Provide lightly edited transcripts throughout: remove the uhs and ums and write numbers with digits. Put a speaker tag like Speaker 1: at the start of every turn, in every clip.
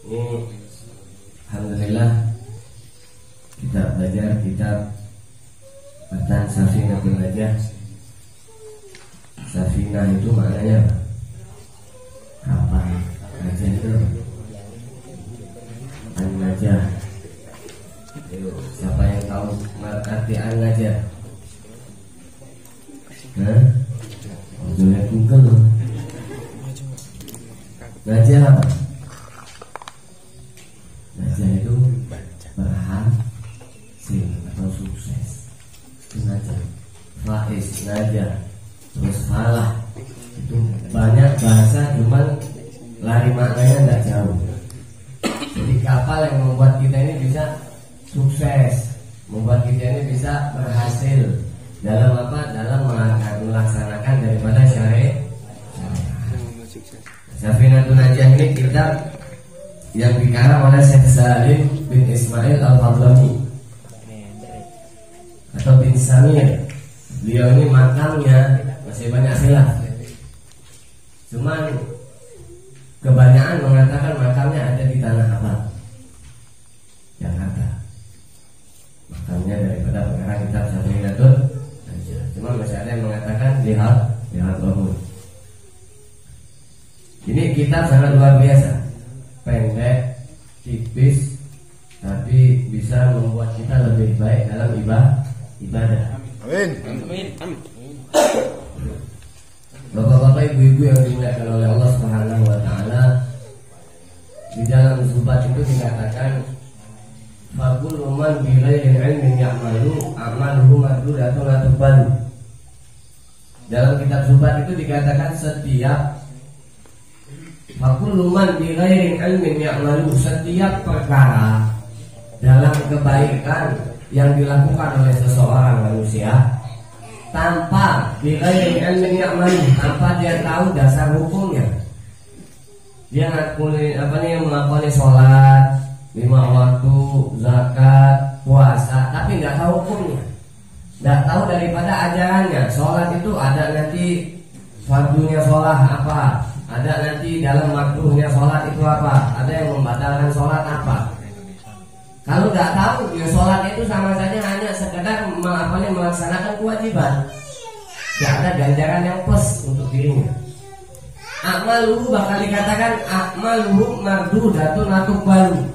Speaker 1: Ini alhamdulillah kita belajar kitab Matan Safinah bin Najah. Safinah itu maknanya kapal, Najah itu An-Najah. Siapa yang tahu arti An-Najah? Lihat Google. Najah apa? Najah itu berhasil atau sukses. Itu Najah. Faiz, Najah. Terus falah. Itu banyak bahasa, cuman lari maknanya tidak jauh. Jadi kapal yang membuat kita ini bisa sukses, membuat kita ini bisa berhasil dalam apa? Dalam melaksanakan daripada syariat. Safinatun Najah ini kitab yang dikarang oleh Syekh Salim bin Ismail Al-Fadlani atau bin Samir. Beliau ini makamnya masih banyak khilaf. Cuman kebanyakan mengatakan makamnya ada di Tanah Abang, Jakarta. Makamnya daripada pengarang kitab Safinatun Najah. Cuma masih ada yang mengatakan di Hartobun. Ini kitab sangat luar biasa, pendek, tipis, tapi bisa membuat kita lebih baik dalam ibadah. Amin. Amin. Amin. Bapak-bapak, ibu-ibu yang dimuliakan oleh Allah Subhanahu wa taala, di dalam Zubat itu dikatakan faqul man bi ghairi ilmin ya'malu amaluhu madrudatun la tuqbalu. Dalam kitab Zubat itu dikatakan setiap faqul man bi ghairi ilmin ya'malu, setiap perkara dalam kebaikan yang dilakukan oleh seseorang manusia tanpa bighairi ilmin ya'malu, tanpa dia tahu dasar hukumnya. Dia melakukan sholat 5 waktu, zakat, puasa, tapi nggak tahu hukumnya, nggak tahu daripada ajarannya. Sholat itu ada nanti fardunya sholat apa, ada nanti dalam makruhnya sholat itu apa, ada yang membatalkan sholat apa. Kalau nggak tahu, ya sholat itu sama saja hanya sekedar melaksanakan kewajiban. Tidak ada ganjaran yang plus untuk dirinya. Akmaluhu bakal dikatakan akmaluhu mardudatun la tuqbalu.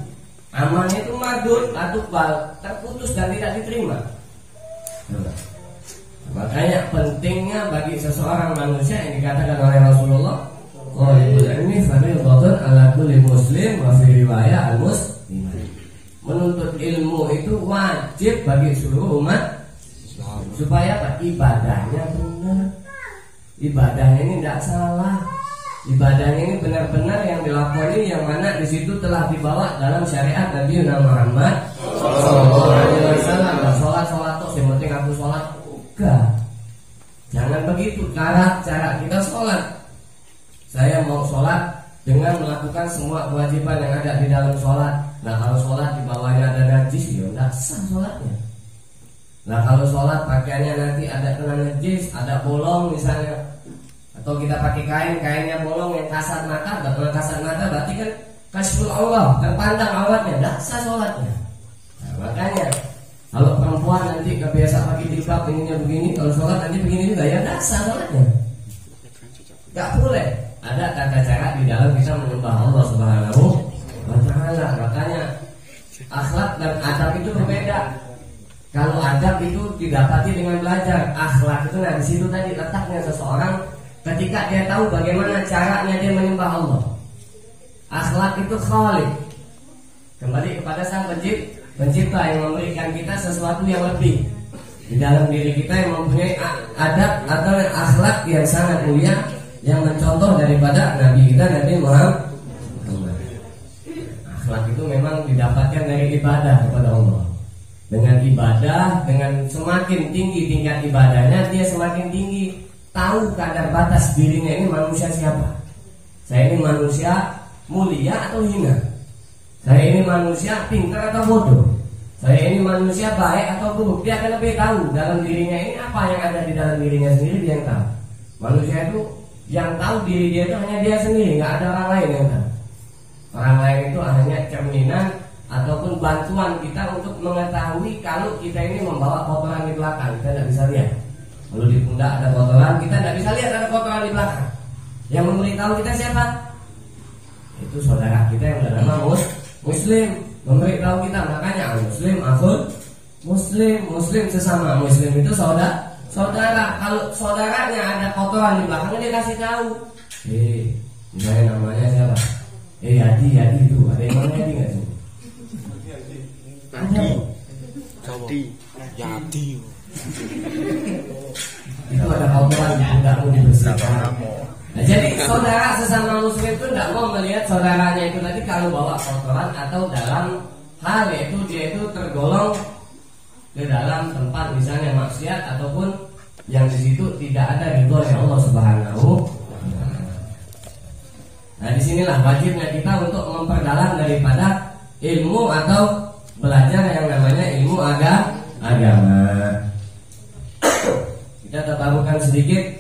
Speaker 1: Amalnya itu mardud la tuqbal, terputus dan tidak diterima. Makanya pentingnya bagi seseorang manusia yang dikatakan oleh Rasulullah, qalibul ilmi fardun ala kulli muslim wa fi riwayah al-muslim. Menuntut ilmu itu wajib bagi seluruh umat Islam. Supaya apa? Ibadahnya benar, ibadahnya ini tidak salah, ibadahnya ini benar-benar yang dilakoni, yang mana di situ telah dibawa dalam syariat Nabi Muhammad Sallallahu Alaihi Wasallam. Sholat tuh yang penting aku sholat, enggak. Jangan begitu cara kita sholat. Saya mau sholat dengan melakukan semua kewajiban yang ada di dalam sholat. Nah kalau sholat di bawahnya ada najis, ya nggak sah sholatnya. Nah kalau sholat pakaiannya nanti ada kena najis, ada bolong misalnya, atau kita pakai kainnya bolong yang kasat mata, nggak kena kasat mata, berarti kan kasful Allah, terpandang awatnya, nggak sah sholatnya. Nah, makanya kalau perempuan nanti kebiasa pakai jilbab ininya begini, kalau sholat nanti begini juga, ya nggak sah sholatnya. Nggak boleh. Ada tata cara di dalam kita menyembah Allah Subhanahu wa ta'ala. Makanya akhlak dan adab itu berbeda. Kalau adab itu didapati dengan belajar, akhlak itu di situ tadi letaknya seseorang ketika dia tahu bagaimana caranya dia menyembah Allah. Akhlak itu khaliq, kembali kepada Sang Pencipta yang memberikan kita sesuatu yang lebih di dalam diri kita, yang mempunyai adab atau akhlak yang sangat mulia, yang mencontoh daripada Nabi kita, Nabi Muhammad. Akhlak itu memang didapatkan dari ibadah kepada Allah. Dengan ibadah, dengan semakin tinggi tingkat ibadahnya, dia semakin tinggi tahu kadar batas dirinya ini manusia siapa. Saya ini manusia mulia atau hina. Saya ini manusia pintar atau bodoh. Saya ini manusia baik atau buruk. Dia akan lebih tahu dalam dirinya ini apa yang ada di dalam dirinya sendiri, dia yang tahu. Manusia itu yang tahu diri dia itu hanya dia sendiri, nggak ada orang lain yang tahu. Orang lain itu hanya bantuan kita untuk mengetahui kalau kita ini membawa kotoran di belakang. Kita tidak bisa lihat. Kalau di pundak ada kotoran, kita tidak bisa lihat ada kotoran di belakang. Yang memberitahu kita siapa? Itu saudara kita yang bernama Muslim. Memberitahu kita, makanya Muslim, akhul Muslim, Muslim sesama Muslim itu saudara. Kalau saudaranya ada kotoran di belakang, dia kasih tahu. Misalnya namanya siapa? Yadi itu. Ada yang namanya Yadi nggak sih?
Speaker 2: Yadi.
Speaker 1: Itu ada kotoran di pundakmu dibersihkan. Nah, jadi saudara sesama Muslim itu tidak mau melihat saudaranya itu tadi kalau bawa kotoran atau dalam hal yaitu dia itu tergolong ke dalam tempat misalnya maksiat ataupun yang di situ tidak ada ridho yang Allah Subhanahu. Nah, disinilah wajibnya kita untuk memperdalam daripada ilmu atau belajar yang namanya ilmu agama. Kita tabarukkan sedikit.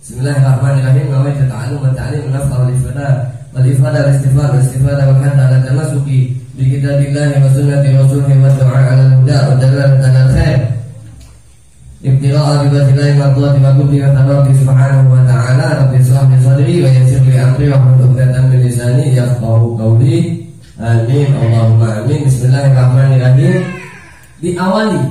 Speaker 1: Bismillahirrahmanirrahim. Nawaitu ta'allum wa ta'lim naf'a wal ifada wal istifada wal hadda ala tamasuki bi kitabillahi wa sunnati rasulih wa du'a ala al-huda wa dalalatan al-khair. Ibtida'a bi wajhillahi mardati wa qubli wa tabaraki subhanahu wa ta'ala. Rabbi shrah li sadri wa yassir li amri wa hlul 'uqdatam min lisani yafqahu qawli. Amin. Allahumma amin. Bismillahirrahmanirrahim. Diawali.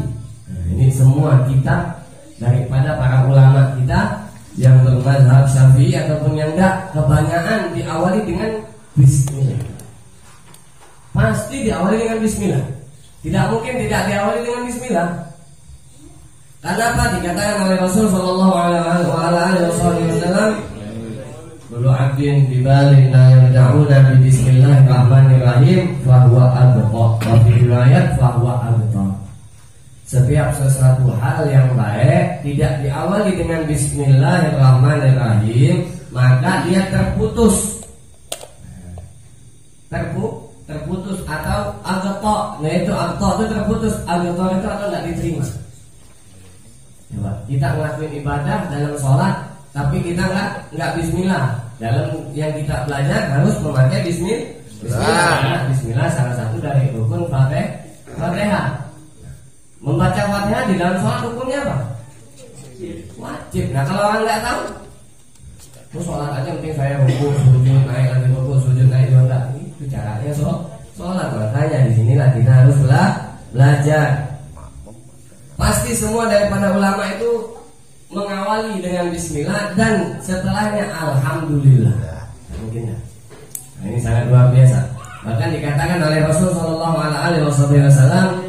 Speaker 1: Nah, ini semua kitab daripada para ulama kita yang bermazhab Syafi'i ataupun yang enggak, kebanyakan diawali dengan bismillah. Pasti diawali dengan bismillah. Tidak mungkin tidak diawali dengan bismillah. Karena apa? Dikatakan oleh Rasul sallallahu alaihi wasallam, "Kullu 'abdin bi balin la yad'una bi bismillahirrahmanirrahim fa huwa abqa." Wa fi riwayat fa huwa abqa. Setiap sesuatu hal yang baik tidak diawali dengan bismillahirrahmanirrahim, maka dia terputus. Terputus atau agto. Nah, itu agto itu terputus. Agto itu atau tidak diterima. Coba, kita ngelakuin ibadah dalam sholat, tapi kita nggak bismillah. Dalam yang kita belajar harus memakai bismillah. Bismillah salah satu dari rukun Fatihah. Membaca Fatihah di dalam sholat hukumnya apa? Wajib. Nah, kalau orang nggak tahu, sholat aja penting saya rukuk, sujud, naik lagi rukuk, sujud, naik juga. Itu caranya sholat. Makanya di sinilah kita harus belajar. Pasti semua daripada ulama itu mengawali dengan bismillah dan setelahnya alhamdulillah. Mungkin ya. Nah, ini sangat luar biasa. Bahkan dikatakan oleh Rasul sallallahu alaihi wasallam,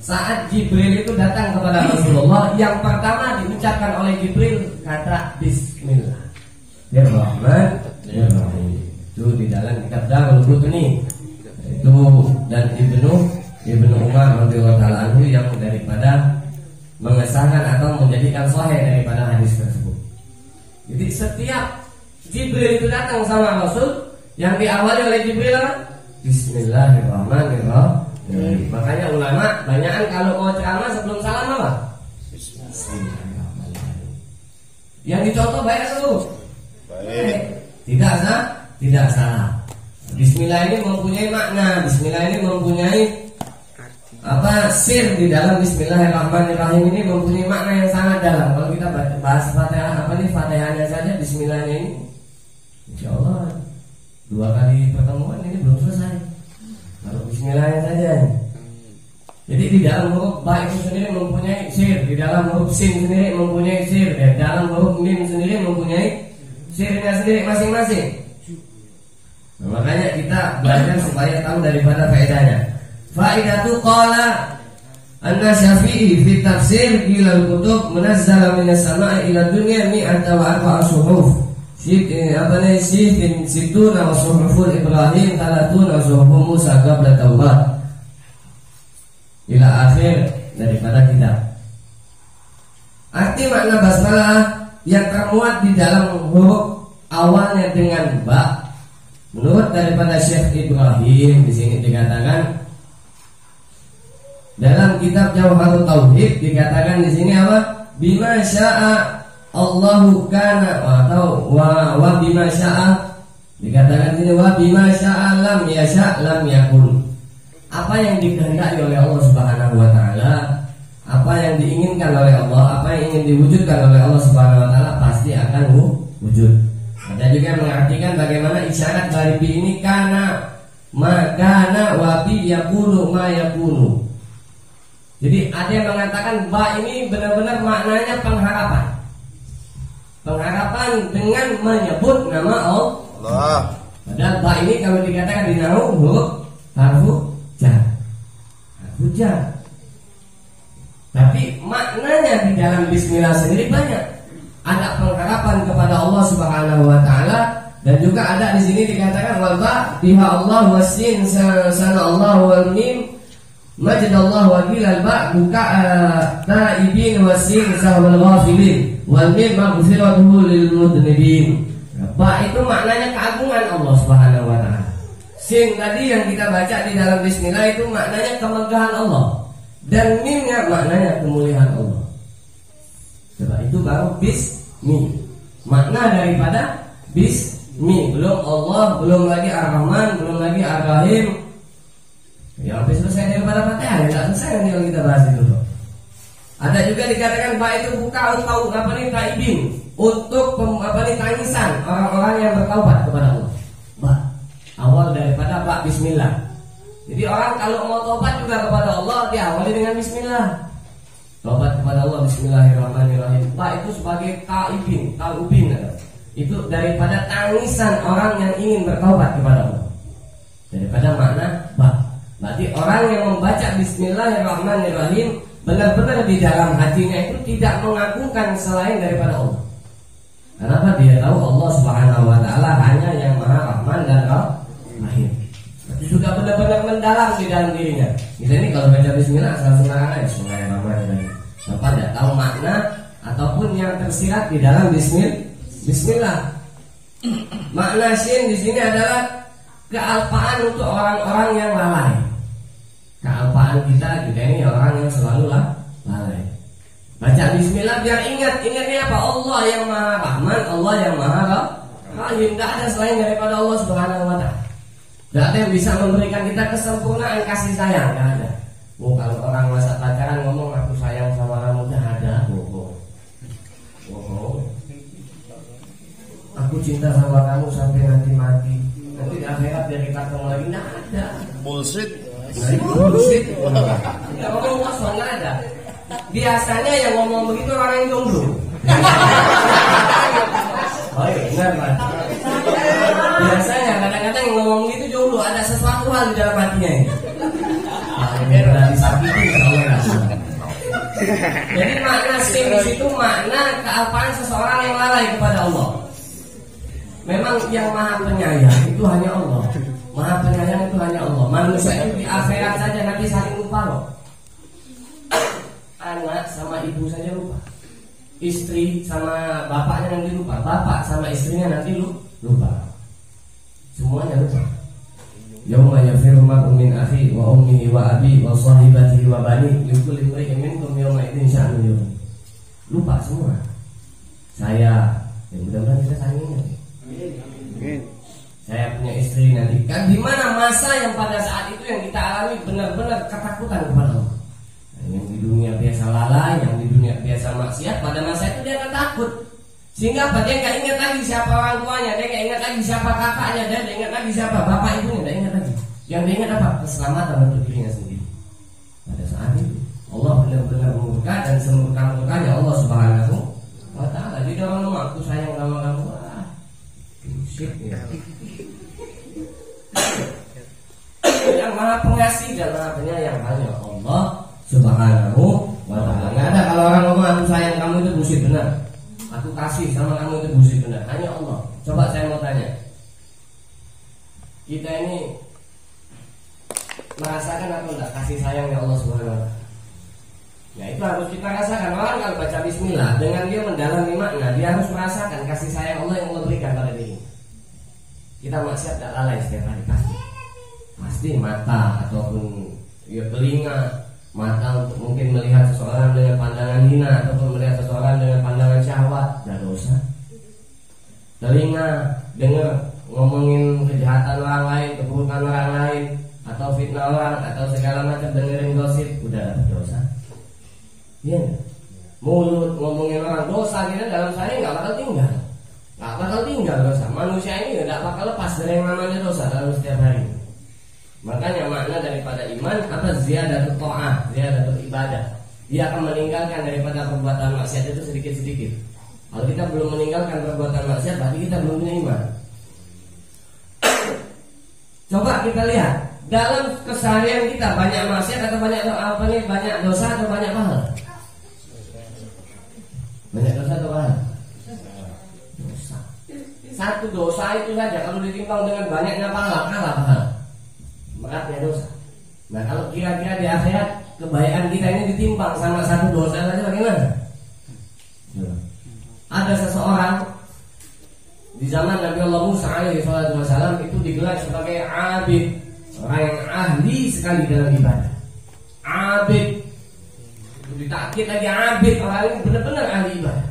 Speaker 1: saat Jibril itu datang kepada Rasulullah, yang pertama diucapkan oleh Jibril kata bismillah. Bismillahirrahmanirrahim. Itu di dalam kitab Darul Qutni. Itu dan Ibnu Umar radhiyallahu taala anhu yang daripada mengesahkan atau menjadikan sahih daripada hadis tersebut. Jadi setiap Jibril itu datang sama Rasul, yang diawali oleh Jibril Bismillahirrahmanirrahim. Makanya ulama banyakan kalau mau ceramah sebelum salam apa? Bismillahirrahmanirrahim. Yang dicontoh baik atau baik? Tidak salah. Bismillah ini mempunyai makna. Bismillah ini mempunyai sir di dalam Bismillahirrahmanirrahim ini mempunyai makna yang sangat dalam. Kalau kita bahas Fatihah, Fatihahnya saja Bismillahnya ini, insya Allah 2 kali pertemuan ini belum selesai. Kalau Bismillahnya saja. Jadi di dalam huruf ba itu sendiri mempunyai sir, di dalam huruf sin sendiri mempunyai sir, di dalam huruf mim sendiri mempunyai sirnya sendiri masing-masing. Nah, makanya kita belajar supaya tahu daripada faedahnya. Faedatu qala An-Syafi'i fi tafsir ila al-kutub munazzala minas sama'i ila dunya mi'ata wa arba'a suhuf. Situna wa suhuful Ibrahim, talatuna wa suhuful Musa qabla Taurat. Ila akhir daripada kitab. Arti makna basmalah yang termuat di dalam huruf awalnya dengan ba, menurut daripada Syekh Ibrahim di sini dikatakan dalam kitab Jawharut Tauhid dikatakan di sini apa? Bima syaa Allahu kana atau wa bima syaa dikatakan di sini wa bima syaa lam yasha lam yakun. apa yang dikehendaki oleh Allah Subhanahu wa taala, apa yang diinginkan oleh Allah, apa yang ingin diwujudkan oleh Allah Subhanahu wa taala pasti akan wujud. Ada juga yang mengartikan bagaimana isyarat dari bi ini kana makana wa bi yakunu ma yakunu. Jadi ada yang mengatakan ba ini benar-benar maknanya pengharapan. Pengharapan dengan menyebut nama Allah. Padahal ba ini kalau dikatakan di nahwu huruf harfu jar. Harfu jar. Tapi maknanya di dalam bismillah sendiri banyak. Ada pengharapan kepada Allah Subhanahu wa taala dan juga ada di sini dikatakan wal ba biha Allah wasin sana Allah wal mim majadallahu wa qila al ba buka taibin wasin sahwal ghafilin wal mim maghfiratuhu lil mudnibin. Ba itu maknanya keagungan Allah Subhanahu wa taala. Sin tadi yang kita baca di dalam bismillah itu maknanya kemegahan Allah. Dan mimnya maknanya kemuliaan Allah. Setelah itu baru bismi. Makna daripada bismi. Belum Allah, belum lagi Ar-Rahman, belum lagi Ar-Rahim. Ya habis selesai daripada Fatihah, ya tidak selesai nanti kalau kita bahas itu. Ada juga dikatakan ba itu buka untuk apa nih taibin, untuk tangisan orang-orang yang bertaubat kepada Allah. Ba awal daripada ba bismillah. Jadi orang kalau mau taubat juga kepada Allah diawali dengan bismillah. Taubat kepada Allah bismillahirrahmanirrahim. Ba itu sebagai taibin. Itu daripada tangisan orang yang ingin bertaubat kepada Allah. Daripada makna ba. Berarti orang yang membaca bismillahirrahmanirrahim benar-benar di dalam hatinya itu tidak mengagungkan selain daripada Allah. Kenapa? Dia tahu Allah Subhanahu wa taala hanya yang Maha Rahman dan Rahim. Sudah benar-benar mendalam di dalam dirinya. Kita ini kalau baca bismillah langsung aja bismillahirrahmanirrahim. Tanpa tidak tahu makna ataupun yang tersirat di dalam bismillah. Makna sin di sini adalah kealpaan untuk orang-orang yang lalai. Kealpaan kita ini orang yang selalu lalai. Baca bismillah biar ingatnya apa? Allah yang Maha Rahman, Allah yang Maha Rahim. Tidak ada selain daripada Allah Subhanahu wa taala. Tidak ada yang bisa memberikan kita kesempurnaan kasih sayang. Tidak ada. Kalau orang masa pacaran ngomong aku sayang sama kamu, tidak ada. Aku cinta sama kamu sampai nanti mati. Nanti di akhirat biar kita ketemu lagi. Tidak ada. Bullshit. Bullshit. Tidak ngomong kosong, tidak ada. Biasanya yang ngomong begitu orang yang jomblo. Oh iya, benar Pak. Biasanya kadang-kadang yang ngomong gitu jomblo, ada sesuatu hal di dalam hatinya ini. Dari sapi itu jadi makna sin di situ makna kealpaan seseorang yang lalai kepada Allah. Memang yang Maha Penyayang itu hanya Allah. Maha Penyayang itu hanya Allah. Manusia itu di akhirat saja nanti saling lupa loh. Anak sama ibu saja lupa. Istri sama bapaknya nanti lupa. Bapak sama istrinya nanti lupa. Semuanya lupa. Yauma yafirru mar'u min akhi wa ummihi wa abi wa sahibatihi wa bani likulli imri'in minhum yawma idzin sya'nun yughni. Lupa semua. Saya, mudah-mudahan kita sayanginya. Saya punya istri nanti. Kan di mana masa yang pada saat itu yang kita alami benar-benar ketakutan kepada Allah. Yang di dunia biasa lalai, yang di dunia biasa maksiat, pada masa itu dia akan takut. Sehingga apa? Dia nggak ingat lagi siapa orang tuanya, dia nggak ingat lagi siapa kakaknya, dia nggak ingat lagi siapa bapak ibunya, dia ingat lagi. Yang dia ingat apa? Keselamatan untuk dirinya sendiri. Pada saat itu Allah benar-benar murka dan semurka-murkanya Allah Subhanahu wa taala. Jadi orang ngomong aku sayang sama kamu, shit ya. Yang Maha Pengasih dan Maha Penyayang hanya Allah Subhanahu wa taala. Nggak ada kalau orang ngomong aku sayang kamu itu bullshit benar. Aku kasih sama kamu itu bullshit benar. Hanya Allah. Coba saya mau tanya. Kita ini merasakan atau enggak kasih sayangnya Allah Subhanahu wa taala? Ya itu harus kita rasakan. Orang kalau baca bismillah dengan dia mendalami makna, dia harus merasakan kasih sayang Allah yang Allah berikan pada diri. Kita maksiat tidak lalai setiap hari pasti mata ataupun ya telinga. Mata untuk mungkin melihat seseorang dengan pandangan hina ataupun melihat seseorang dengan pandangan syahwat, tidak dosa. Telinga dengar ngomongin kejahatan orang lain, keburukan orang lain, atau fitnah orang atau segala macam dengerin gosip udah dapat dosa. Iya. Mulut ngomongin orang dosa kita dalam sehari nggak bakal tinggal dosa. Manusia ini nggak bakal lepas dari yang namanya dosa dalam setiap hari. Makanya makna daripada iman apa? Ziyadatul ta'ah, ziyadatul ibadah. Dia akan meninggalkan daripada perbuatan maksiat itu sedikit-sedikit. Kalau kita belum meninggalkan perbuatan maksiat, berarti kita belum punya iman. Coba kita lihat dalam keseharian kita banyak maksiat atau banyak dosa atau banyak pahala? Banyak dosa atau pahala? Dosa. Satu dosa itu saja kalau ditimbang dengan banyaknya pahala, kalah pahala. Beratnya dosa. Nah kalau kira-kira di akhirat kebaikan kita ini ditimbang sama satu dosa saja bagaimana? Ada seseorang di zaman Nabi Allah Musa alaihissalam itu digelar sebagai abid, orang yang ahli sekali dalam ibadah. Abid, itu ditakkid lagi abid, orang ini benar-benar ahli ibadah.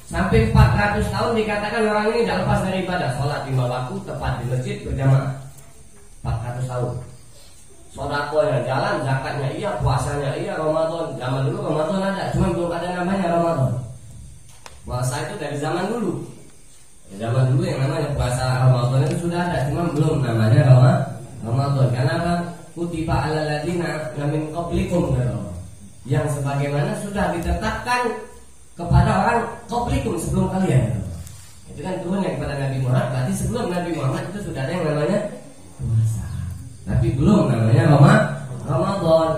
Speaker 1: Sampai 400 tahun dikatakan orang ini tidak lepas dari ibadah. Sholat 5 waktu tepat di masjid berjamaah 400 tahun. Sodakohnya jalan, zakatnya iya, puasanya iya, Ramadan. Zaman dulu Ramadan ada, cuma belum ada namanya Ramadan. Puasa itu dari zaman dulu. Zaman dulu yang namanya puasa Ramadan itu sudah ada, cuma belum namanya Ramadan. Karena apa? Kutiba alal ladzina min qablikum, yang sebagaimana sudah ditetapkan kepada orang qablikum sebelum kalian. Itu kan turunnya kepada Nabi Muhammad. Berarti sebelum Nabi Muhammad itu sudah ada yang namanya puasa, tapi belum namanya Ramadan.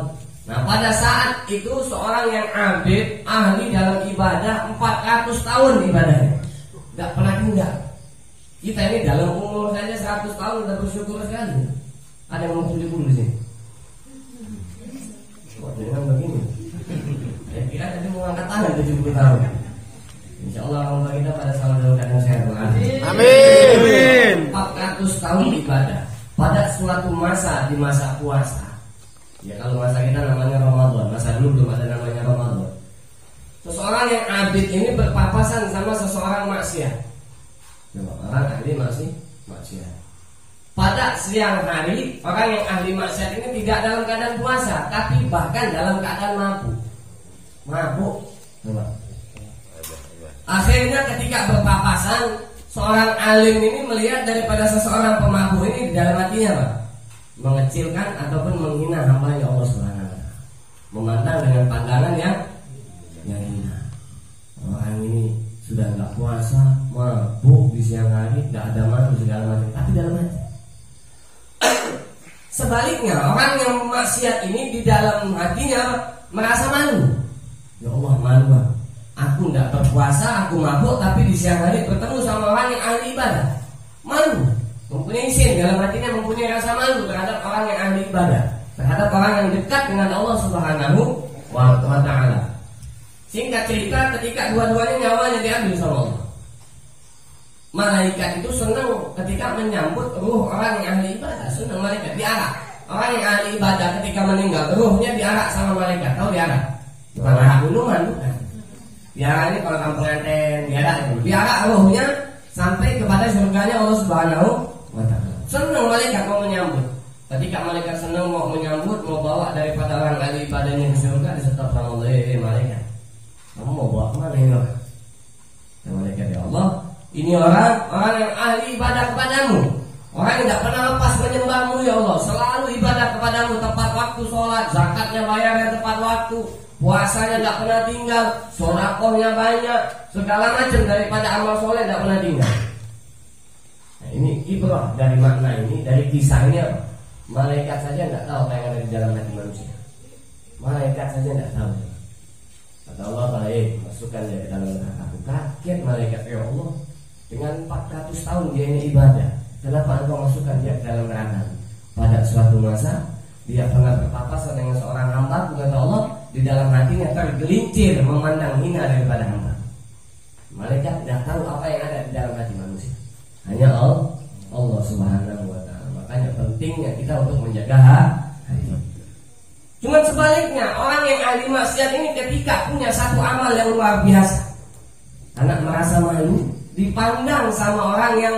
Speaker 1: Nah pada saat itu seorang yang abid, ahli dalam ibadah 400 tahun ibadahnya, gak pernah tinggal. Kita ini dalam umur saja 100 tahun sudah bersyukur sekali. Ada yang mau 70 di sini? Kok dengan begini? Saya kira tadi mau angkat tangan 70 tahun. Insya Allah Allah kita pada selalu dalam keadaan sehat. Amin. 400 tahun ibadah pada suatu masa, di masa puasa. Ya kalau masa kita namanya Ramadan, masa dulu belum ada namanya Ramadan. Seseorang yang abid ini berpapasan sama seseorang maksiat. Orang ahli maksiat. Pada siang hari, orang yang ahli maksiat ini tidak dalam keadaan puasa, tapi bahkan dalam keadaan mabuk. Akhirnya ketika berpapasan, seorang alim ini melihat daripada seseorang pemabuk ini di dalam hatinya apa? Mengecilkan ataupun menghina hamba-Nya Allah Subhanahu wa taala. Memandang dengan pandangan yang hina. Orang ini sudah enggak puasa, mabuk di siang hari, enggak ada malu segala macam, tapi dalam hati. Sebaliknya, orang yang maksiat ini di dalam hatinya merasa malu. Ya Allah, malu. Aku enggak berpuasa, aku mabuk, tapi di siang hari bertemu sama orang yang ahli ibadah. Malu. Mempunyai sin, dalam hatinya mempunyai rasa malu terhadap orang yang ahli ibadah, terhadap orang yang dekat dengan Allah Subhanahu wa ta'ala. Singkat cerita, ketika dua-duanya nyawanya diambil sama Allah, malaikat itu senang ketika menyambut ruh orang yang ahli ibadah. Senang malaikat diarak. Orang yang ahli ibadah ketika meninggal, ruhnya diarak sama malaikat. Tahu diarak? Bukan arak gunungan, bukan. Diarak ini kalau kampung Enten, diarak ruhnya sampai kepada surganya Allah Subhanahu wa ta'ala. Senang malaikat mau menyambut. Ketika malaikat senang mau menyambut, mau bawa daripada orang ahli ibadahnya ke surga, disetop sama Allah. Malaikat, kamu mau bawa kemana ini orang? Ya malaikat, ya Allah, ini orang yang ahli ibadah kepadamu, orang yang tidak pernah lepas menyembahmu ya Allah, selalu ibadah kepadamu, tepat waktu sholat, zakatnya bayarnya tepat waktu, puasanya tidak pernah tinggal, sedekahnya banyak, segala macam daripada amal soleh tidak pernah tinggal. Nah, ini ibrah dari makna ini, dari kisahnya. Malaikat saja tidak tahu apa yang ada di dalam hati manusia. Malaikat saja tidak tahu. Kata Allah, baik, masukkan dia ke dalam neraka. Kaget malaikat, ya Allah, dengan 400 tahun dia ini ibadah, kenapa engkau masukkan dia ke dalam neraka? Pada suatu masa dia pernah berpapasan dengan seorang hamba, kata Allah, di dalam hatinya tergelincir memandang hina daripada hamba. Malaikat tidak tahu apa yang ada di dalam hati manusia, hanya Allah Subhanahu wa ta'ala. Makanya pentingnya kita untuk menjaga hati. Cuma sebaliknya, orang yang ahli maksiat ini ketika punya satu amal yang luar biasa, anak merasa malu dipandang sama orang yang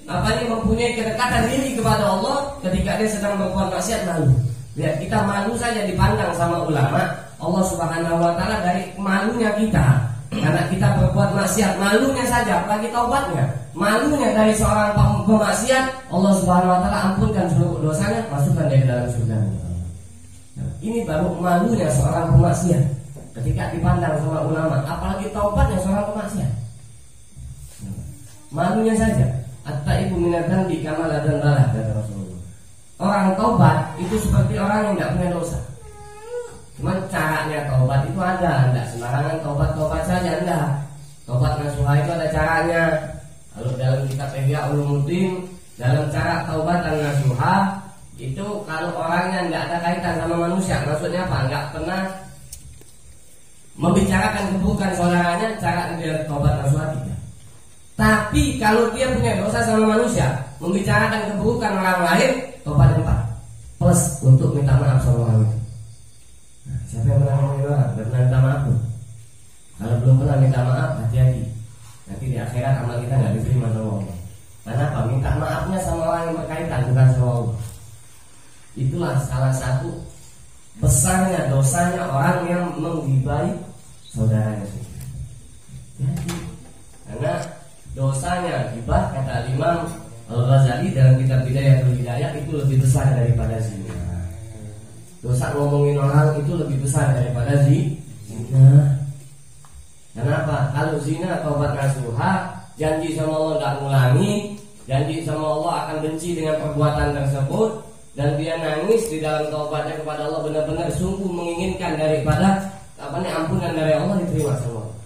Speaker 1: mempunyai kedekatan diri kepada Allah ketika dia sedang berbuat maksiat malu. Lihat, kita malu saja dipandang sama ulama, Allah Subhanahu wa taala dari malunya kita. Karena kita berbuat maksiat, malunya saja, apalagi taubatnya. Malunya dari seorang pemaksiat, Allah Subhanahu wa taala ampunkan seluruh dosanya, masukkan dia ke dalam surga. Ini baru malunya seorang pemaksiat ketika dipandang sama ulama, apalagi taubatnya seorang pemaksiat. Malunya saja. At-taibu minadz-dzambi kama la dzamba, kata Rasulullah. Orang taubat itu seperti orang yang tidak punya dosa. Cuman caranya taubat itu ada, tidak sembarangan taubat saja, enggak. Taubat nasuha itu ada caranya. Kalau dalam kitab Ihya Ulumuddin, dalam cara taubatan nasuha itu kalau orangnya tidak ada kaitan sama manusia, maksudnya apa? Enggak pernah membicarakan keburukan saudaranya, cara dia taubat nasuha tidak. Tapi kalau dia punya dosa sama manusia, membicarakan keburukan orang lain, taubat 4 plus untuk minta maaf sama orang itu. Nah, siapa yang pernah ngomongin orang? Pernah minta maaf tuh? Kalau belum pernah minta maaf, hati-hati. Nanti di akhirat amal kita nggak diterima sama Allah. Kenapa? Minta maafnya sama orang yang berkaitan, bukan sama Allah. Itulah salah satu besarnya dosanya orang yang menggibai saudaranya sendiri. Jadi, karena dosanya gibah, kata Imam Al-Ghazali dalam kitab Bidayatul Hidayah, itu lebih besar daripada zina. Dosa ngomongin orang itu lebih besar daripada zina. Kenapa? Kalau zina taubat nasuha, janji sama Allah tidak ngulangi, janji sama Allah akan benci dengan perbuatan tersebut, dan dia nangis di dalam taubatnya kepada Allah, benar-benar sungguh menginginkan daripada ampunan dari Allah, diterima sama Allah.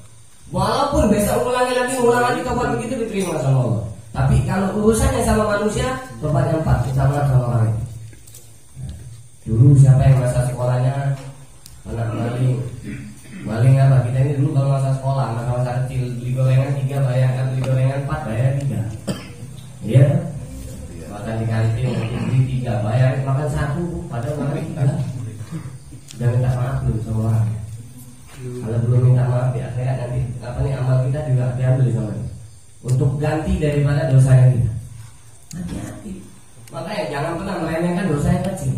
Speaker 1: Walaupun besok ulang lagi taubat begitu, diterima sama Allah. Tapi kalau urusannya sama manusia, taubatnya 4, kita maaf sama orang itu. Dulu siapa yang masa sekolahnya anak maling apa? Kita ini dulu kalau masa sekolah, masa kecil, beli gorengan 3 bayarkan, beli gorengan 4 bayar 3. Iya. Makan di kantin beli 3 bayar, makan 1 padahal makan 3. Jangan minta maaf dulu sama orang. Kalau belum minta maaf di akhirat nanti amal kita juga diambil sama dia. Untuk ganti daripada dosanya kita. Hati-hati. Makanya jangan pernah meremehkan dosa yang kecil.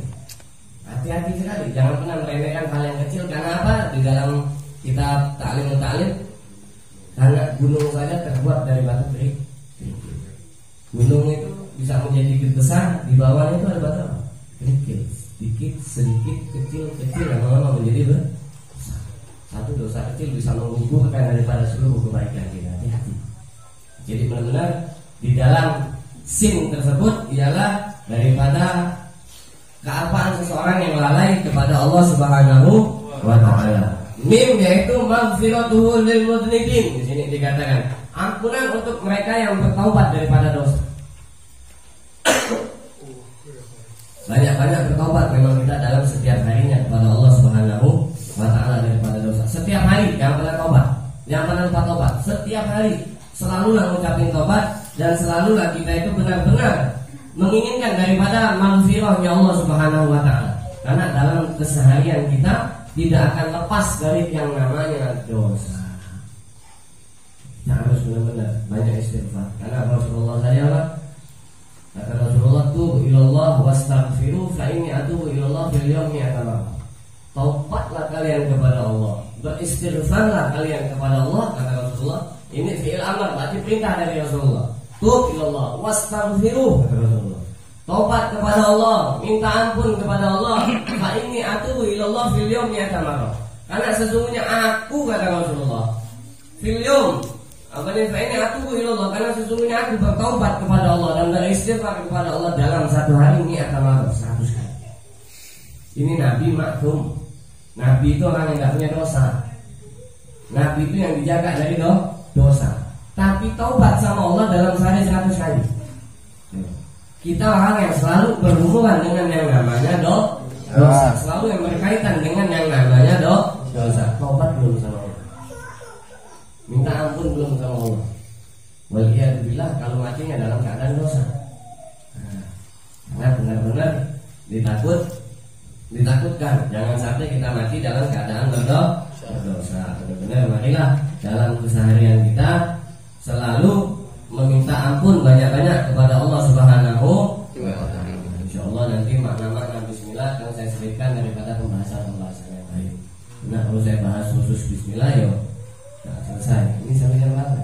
Speaker 1: Hati-hati sekali, jangan pernah meremehkan hal yang kecil. Karena apa? Di dalam kitab Ta'lim, karena gunung saja terbuat dari batu kerikil. Gunung itu bisa menjadi besar, di bawahnya itu ada batu apa? Kerikil. Sedikit, kecil, lama-lama menjadi besar. Satu dosa kecil bisa menggugurkan daripada seluruh kebaikan kita. Hati-hati. Jadi benar-benar di dalam sin tersebut ialah daripada kealpaan seseorang yang lalai kepada Allah Subhanahu wa taala. Mim yaitu maghfiratuhu lil mudznibin. Di sini dikatakan ampunan untuk mereka yang bertaubat daripada dosa. Banyak-banyak bertaubat memang kita dalam setiap harinya kepada Allah Subhanahu wa taala daripada dosa. Setiap hari jangan pernah taubat, jangan pernah lupa taubat. Setiap hari selalulah mengucapkan taubat, dan selalulah kita itu benar-benar menginginkan daripada maghfirahnya Allah Subhanahu wa taala. Karena dalam keseharian kita tidak akan lepas dari yang namanya dosa. Kita harus benar-benar banyak istighfar. Karena Rasulullah kata Rasulullah, tubu ilallah wastaghfiru fa inni atubu ilallah fil yawmi atamam. Taubatlah kalian kepada Allah, beristighfarlah kalian kepada Allah, kata Rasulullah. Ini fi'il amr, berarti perintah dari Rasulullah. Tub ilallah wastaghfiru, kata Rasulullah. Taubat kepada Allah, minta ampun kepada Allah. Fa inni atubu ilallah fil yawmi atamam. Karena sesungguhnya aku, kata Rasulullah, fil yawm, fa inni atubu ilallah, karena sesungguhnya aku bertaubat kepada Allah dan beristighfar kepada Allah dalam satu hari ini atamam 100 kali. Ini Nabi maksum. Nabi itu orang yang tidak punya dosa. Nabi itu yang dijaga dari dosa. Tapi taubat sama Allah dalam sehari 100 kali. Kita orang yang selalu berhubungan dengan yang namanya dosa, selalu yang berkaitan dengan yang namanya dosa. Taubat belum sama Allah, minta ampun belum sama Allah. Waliyadzubillah kalau matinya dalam keadaan dosa. Karena benar-benar ditakutkan jangan sampai kita mati dalam keadaan berdosa. Benar-benar marilah dalam keseharian kita selalu meminta ampun banyak-banyak kepada selesai pembahasan yang lain. Nah kalau saya bahas khusus Bismillah yo, nah, selesai. Ini sampai jam berapa?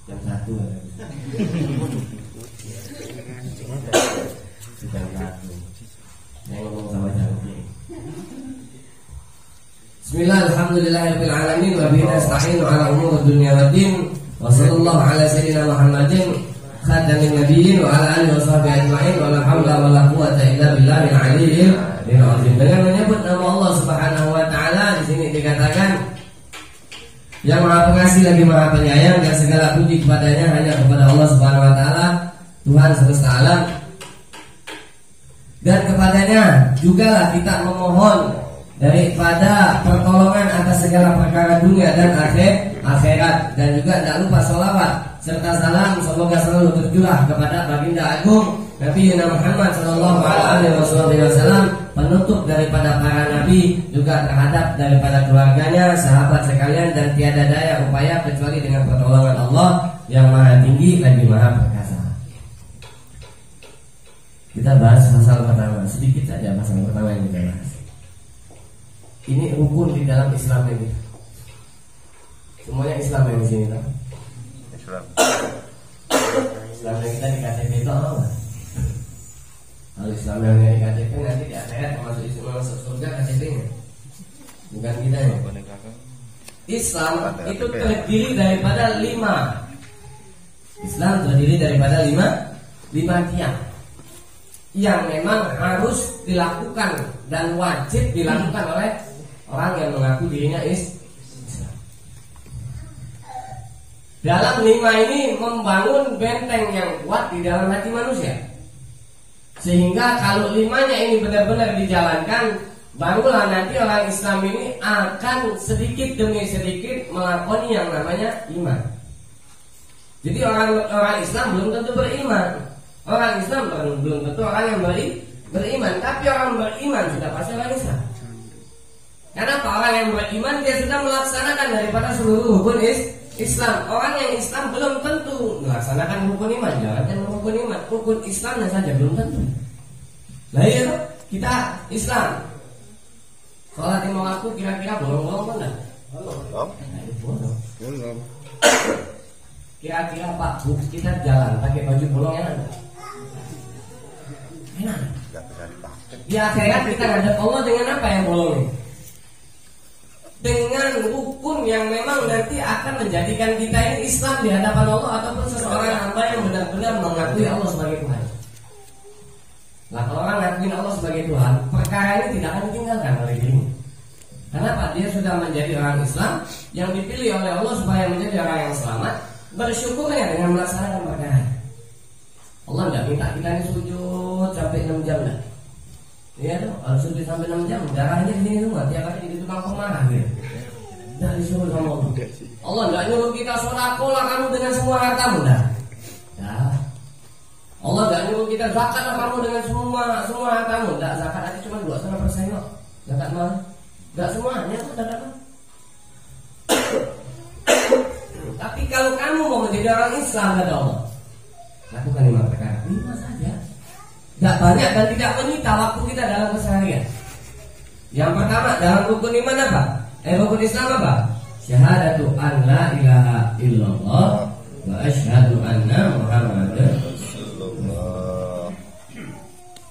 Speaker 1: Jam 1 ya. Jam 1. Saya ngomong sama Jangki. Bismillah, alhamdulillahirabbil alamin wa bihi nasta'inu ala umuri dunya waddin. Wa sallallahu ala sayyidina Muhammadin khatamin nabiyyin wa ala alihi washabihi ajma'in wa la haula wa la quwwata illa billahil aliyyil azim. Dengan menyebut nama Allah Subhanahu wa taala di sini dikatakan yang Maha Pengasih lagi Maha Penyayang, dan segala puji kepadanya hanya kepada Allah Subhanahu wa taala, Tuhan semesta alam. Dan kepadanya jugalah kita memohon daripada pertolongan atas segala perkara dunia dan akhirat. Dan juga tidak lupa sholawat serta salam semoga selalu tercurah kepada baginda agung Nabi Muhammad sallallahu alaihi wasallam, penutup daripada para nabi, juga terhadap daripada keluarganya, sahabat sekalian, dan tiada daya upaya kecuali dengan pertolongan Allah yang Maha Tinggi lagi Maha Perkasa. Kita bahas masalah pertama, sedikit saja masalah pertama yang kita bahas. Ini rukun di dalam Islam ini. Semuanya Islam yang di sini, tak? Islam. Islam yang kita di KTP itu apa? Kalau Islam yang di KTP nanti di akhirat masuk surga KTP-nya, bukan kita ya. Islam itu terdiri daripada 5. Islam terdiri daripada 5 tiang yang memang harus dilakukan dan wajib dilakukan oleh orang yang mengaku dirinya Islam. Dalam 5 ini membangun benteng yang kuat di dalam hati manusia, sehingga kalau 5-nya ini benar-benar dijalankan, barulah nanti orang Islam ini akan sedikit demi sedikit melakoni yang namanya iman. Jadi orang Islam belum tentu beriman. Orang Islam belum tentu orang yang beriman, tapi orang beriman sudah pasti orang Islam. Karena orang yang beriman dia sudah melaksanakan daripada seluruh rukun Islam. Orang yang Islam belum tentu melaksanakan rukun iman. Jangan rukun iman, rukun Islamnya saja belum tentu. Lah iya toh, kita Islam. Sholat lima waktu kira-kira bolong-bolong kan enggak? Bolong. Kira-kira Pak Bu, kita jalan pakai baju bolong enak enggak? Enak. Enggak bisa dipakai. Di akhirat kita ngadep Allah dengan apa yang bolong? Dengan rukun yang memang nanti akan menjadikan kita ini Islam di hadapan Allah, ataupun seseorang hamba yang benar-benar mengakui Allah sebagai Tuhan. Nah kalau orang ngakuin Allah sebagai Tuhan, perkara ini tidak akan ditinggalkan oleh dirinya. Kenapa? Dia sudah menjadi orang Islam yang dipilih oleh Allah supaya menjadi orang yang selamat. Bersyukurnya dengan melaksanakan perkara. Allah tidak minta kita ini sujud sampai 6 jam dah. Iya tuh, kalau sujud sampai 6 jam, darahnya di sini semua, tiap hari jadi tukang pemarah gitu. Tidak disuruh sama Allah. Allah tidak nyuruh kita sedekahlah kamu dengan semua hartamu dah. Dah. Allah tidak nyuruh kita zakatlah kamu dengan semua hartamu. Tidak, zakat aja cuma 2,5% kok. Zakat mah tidak semuanya kok zakat. Tapi kalau kamu mau menjadi orang Islam kata Allah, lakukan 5 perkara, 5 saja. Tidak banyak dan tidak menyita waktu kita dalam keseharian. Yang pertama dalam rukun iman apa? Rukun Islam apa? Syahadatu an la ilaha illallah wa asyhadu anna Muhammadar Rasulullah.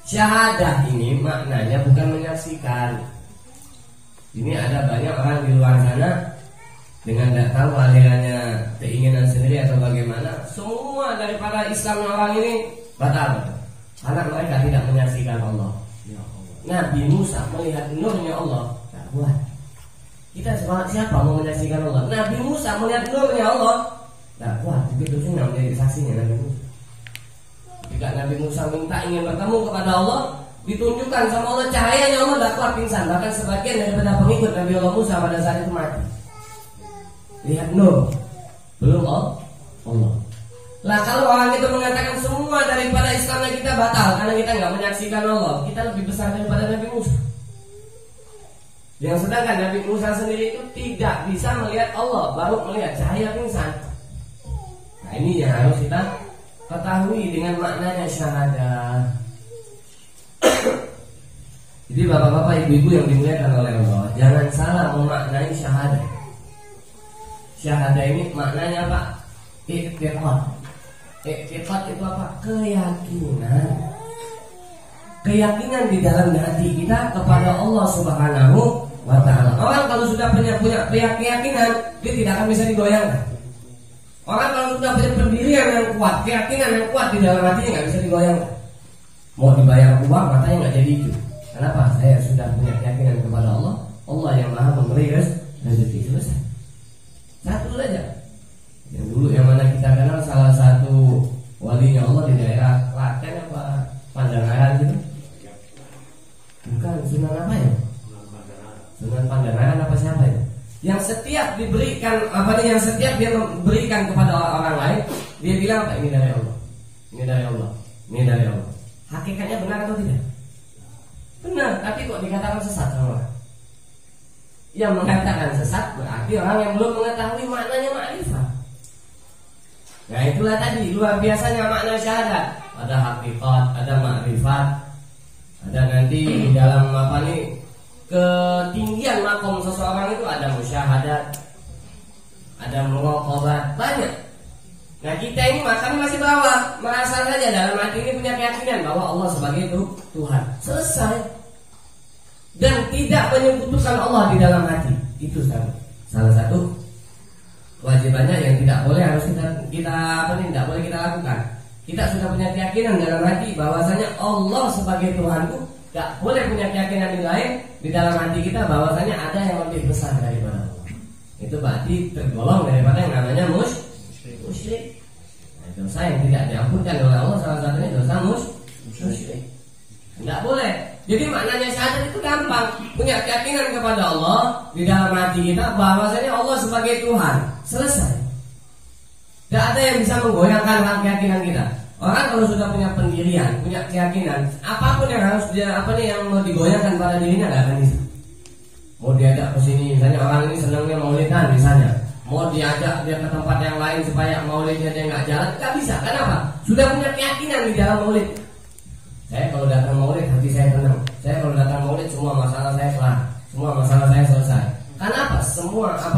Speaker 1: Syahadah ini maknanya bukan menyaksikan. Ini ada banyak orang di luar sana dengan tidak tahu alirannya keinginan sendiri atau bagaimana, semua daripada Islam orang ini batal. Karena mereka tidak menyaksikan Allah. Nabi Musa melihat nurnya Allah, tak kuat. Kita siapa mau menyaksikan Allah? Nabi Musa melihat nurnya Allah, tak kuat. Begitu sunnah menjadi saksinya Nabi Musa. Jika Nabi Musa minta ingin bertemu kepada Allah, ditunjukkan sama Allah cahayanya, Allah tak kuat, pingsan. Bahkan sebagian daripada pengikut Nabi Allah Musa pada saat itu mati. Lihat nur, belum Allah. Lah kalau orang itu mengatakan semua daripada Islamnya kita batal karena kita nggak menyaksikan Allah, kita lebih besar daripada Nabi Musa. Yang sedangkan Nabi Musa sendiri itu tidak bisa melihat Allah, baru melihat cahaya pingsan. Nah ini yang harus kita ketahui dengan maknanya syahadah. Jadi bapak-bapak, ibu-ibu yang dimuliakan oleh Allah, jangan salah memaknai syahadah. Syahadah ini maknanya apa? I'tiqad. I'tiqad itu apa? Keyakinan. Keyakinan di dalam hati kita kepada Allah Subhanahu wa ta'ala. Orang kalau sudah punya keyakinan, dia tidak akan bisa digoyangkan. Orang kalau sudah punya pendirian yang kuat, keyakinan yang kuat di dalam hatinya nggak bisa digoyangkan. Mau dibayar uang, matanya nggak jadi itu. Kenapa? Saya sudah punya keyakinan kepada Allah. Allah yang maha memberi rezeki. Selesai. Satu saja. Yang dulu yang mana kita kenal salah satu walinya Allah di daerah Klaten apa Pandanaran gitu. Bukan, Sunan apa ya? Sunan Pandanaran apa siapa ya? Yang setiap diberikan yang setiap dia memberikan kepada orang lain, dia bilang apa? Ini dari Allah. Ini dari Allah. Ini dari Allah. Hakikatnya benar atau tidak? Benar, tapi kok dikatakan sesat sama orang? Yang mengatakan sesat berarti orang yang belum mengetahui maknanya makrifat. Nah itulah tadi luar biasanya makna syahadat. Ada hakikat, ada makrifat, ada nanti di dalam ketinggian makom seseorang itu ada musyahadat, ada muraqabah, banyak. Nah kita ini makanya masih bawah, merasa saja dalam hati ini punya keyakinan bahwa Allah sebagai Tuhan. Selesai. Dan tidak menyebutkan Allah di dalam hati. Itu salah satu kewajibannya yang tidak boleh harus tidak boleh kita lakukan. Kita sudah punya keyakinan dalam hati bahwasanya Allah sebagai Tuhanku, tidak boleh punya keyakinan yang lain di dalam hati kita bahwasanya ada yang lebih besar daripada Allah. Itu berarti tergolong daripada yang namanya musyrik. Nah, dosa yang tidak diampunkan oleh Allah salah satunya dosa musyrik. Tidak boleh. Jadi maknanya syahadat itu gampang. Punya keyakinan kepada Allah di dalam hati kita bahwasanya Allah sebagai Tuhan. Selesai. Tidak ada yang bisa menggoyangkan hal keyakinan kita. Orang kalau sudah punya pendirian, punya keyakinan, apapun yang harus yang mau digoyangkan pada dirinya tidak akan bisa. Mau diajak ke sini, misalnya orang ini senangnya maulidan misalnya, mau diajak dia ke tempat yang lain supaya maulidnya dia nggak jalan, nggak bisa. Kenapa? Sudah punya keyakinan di dalam maulid. Saya kalau datang maulid hati saya tenang. Saya kalau datang maulid semua masalah saya kelar, semua masalah saya selesai. Karena apa?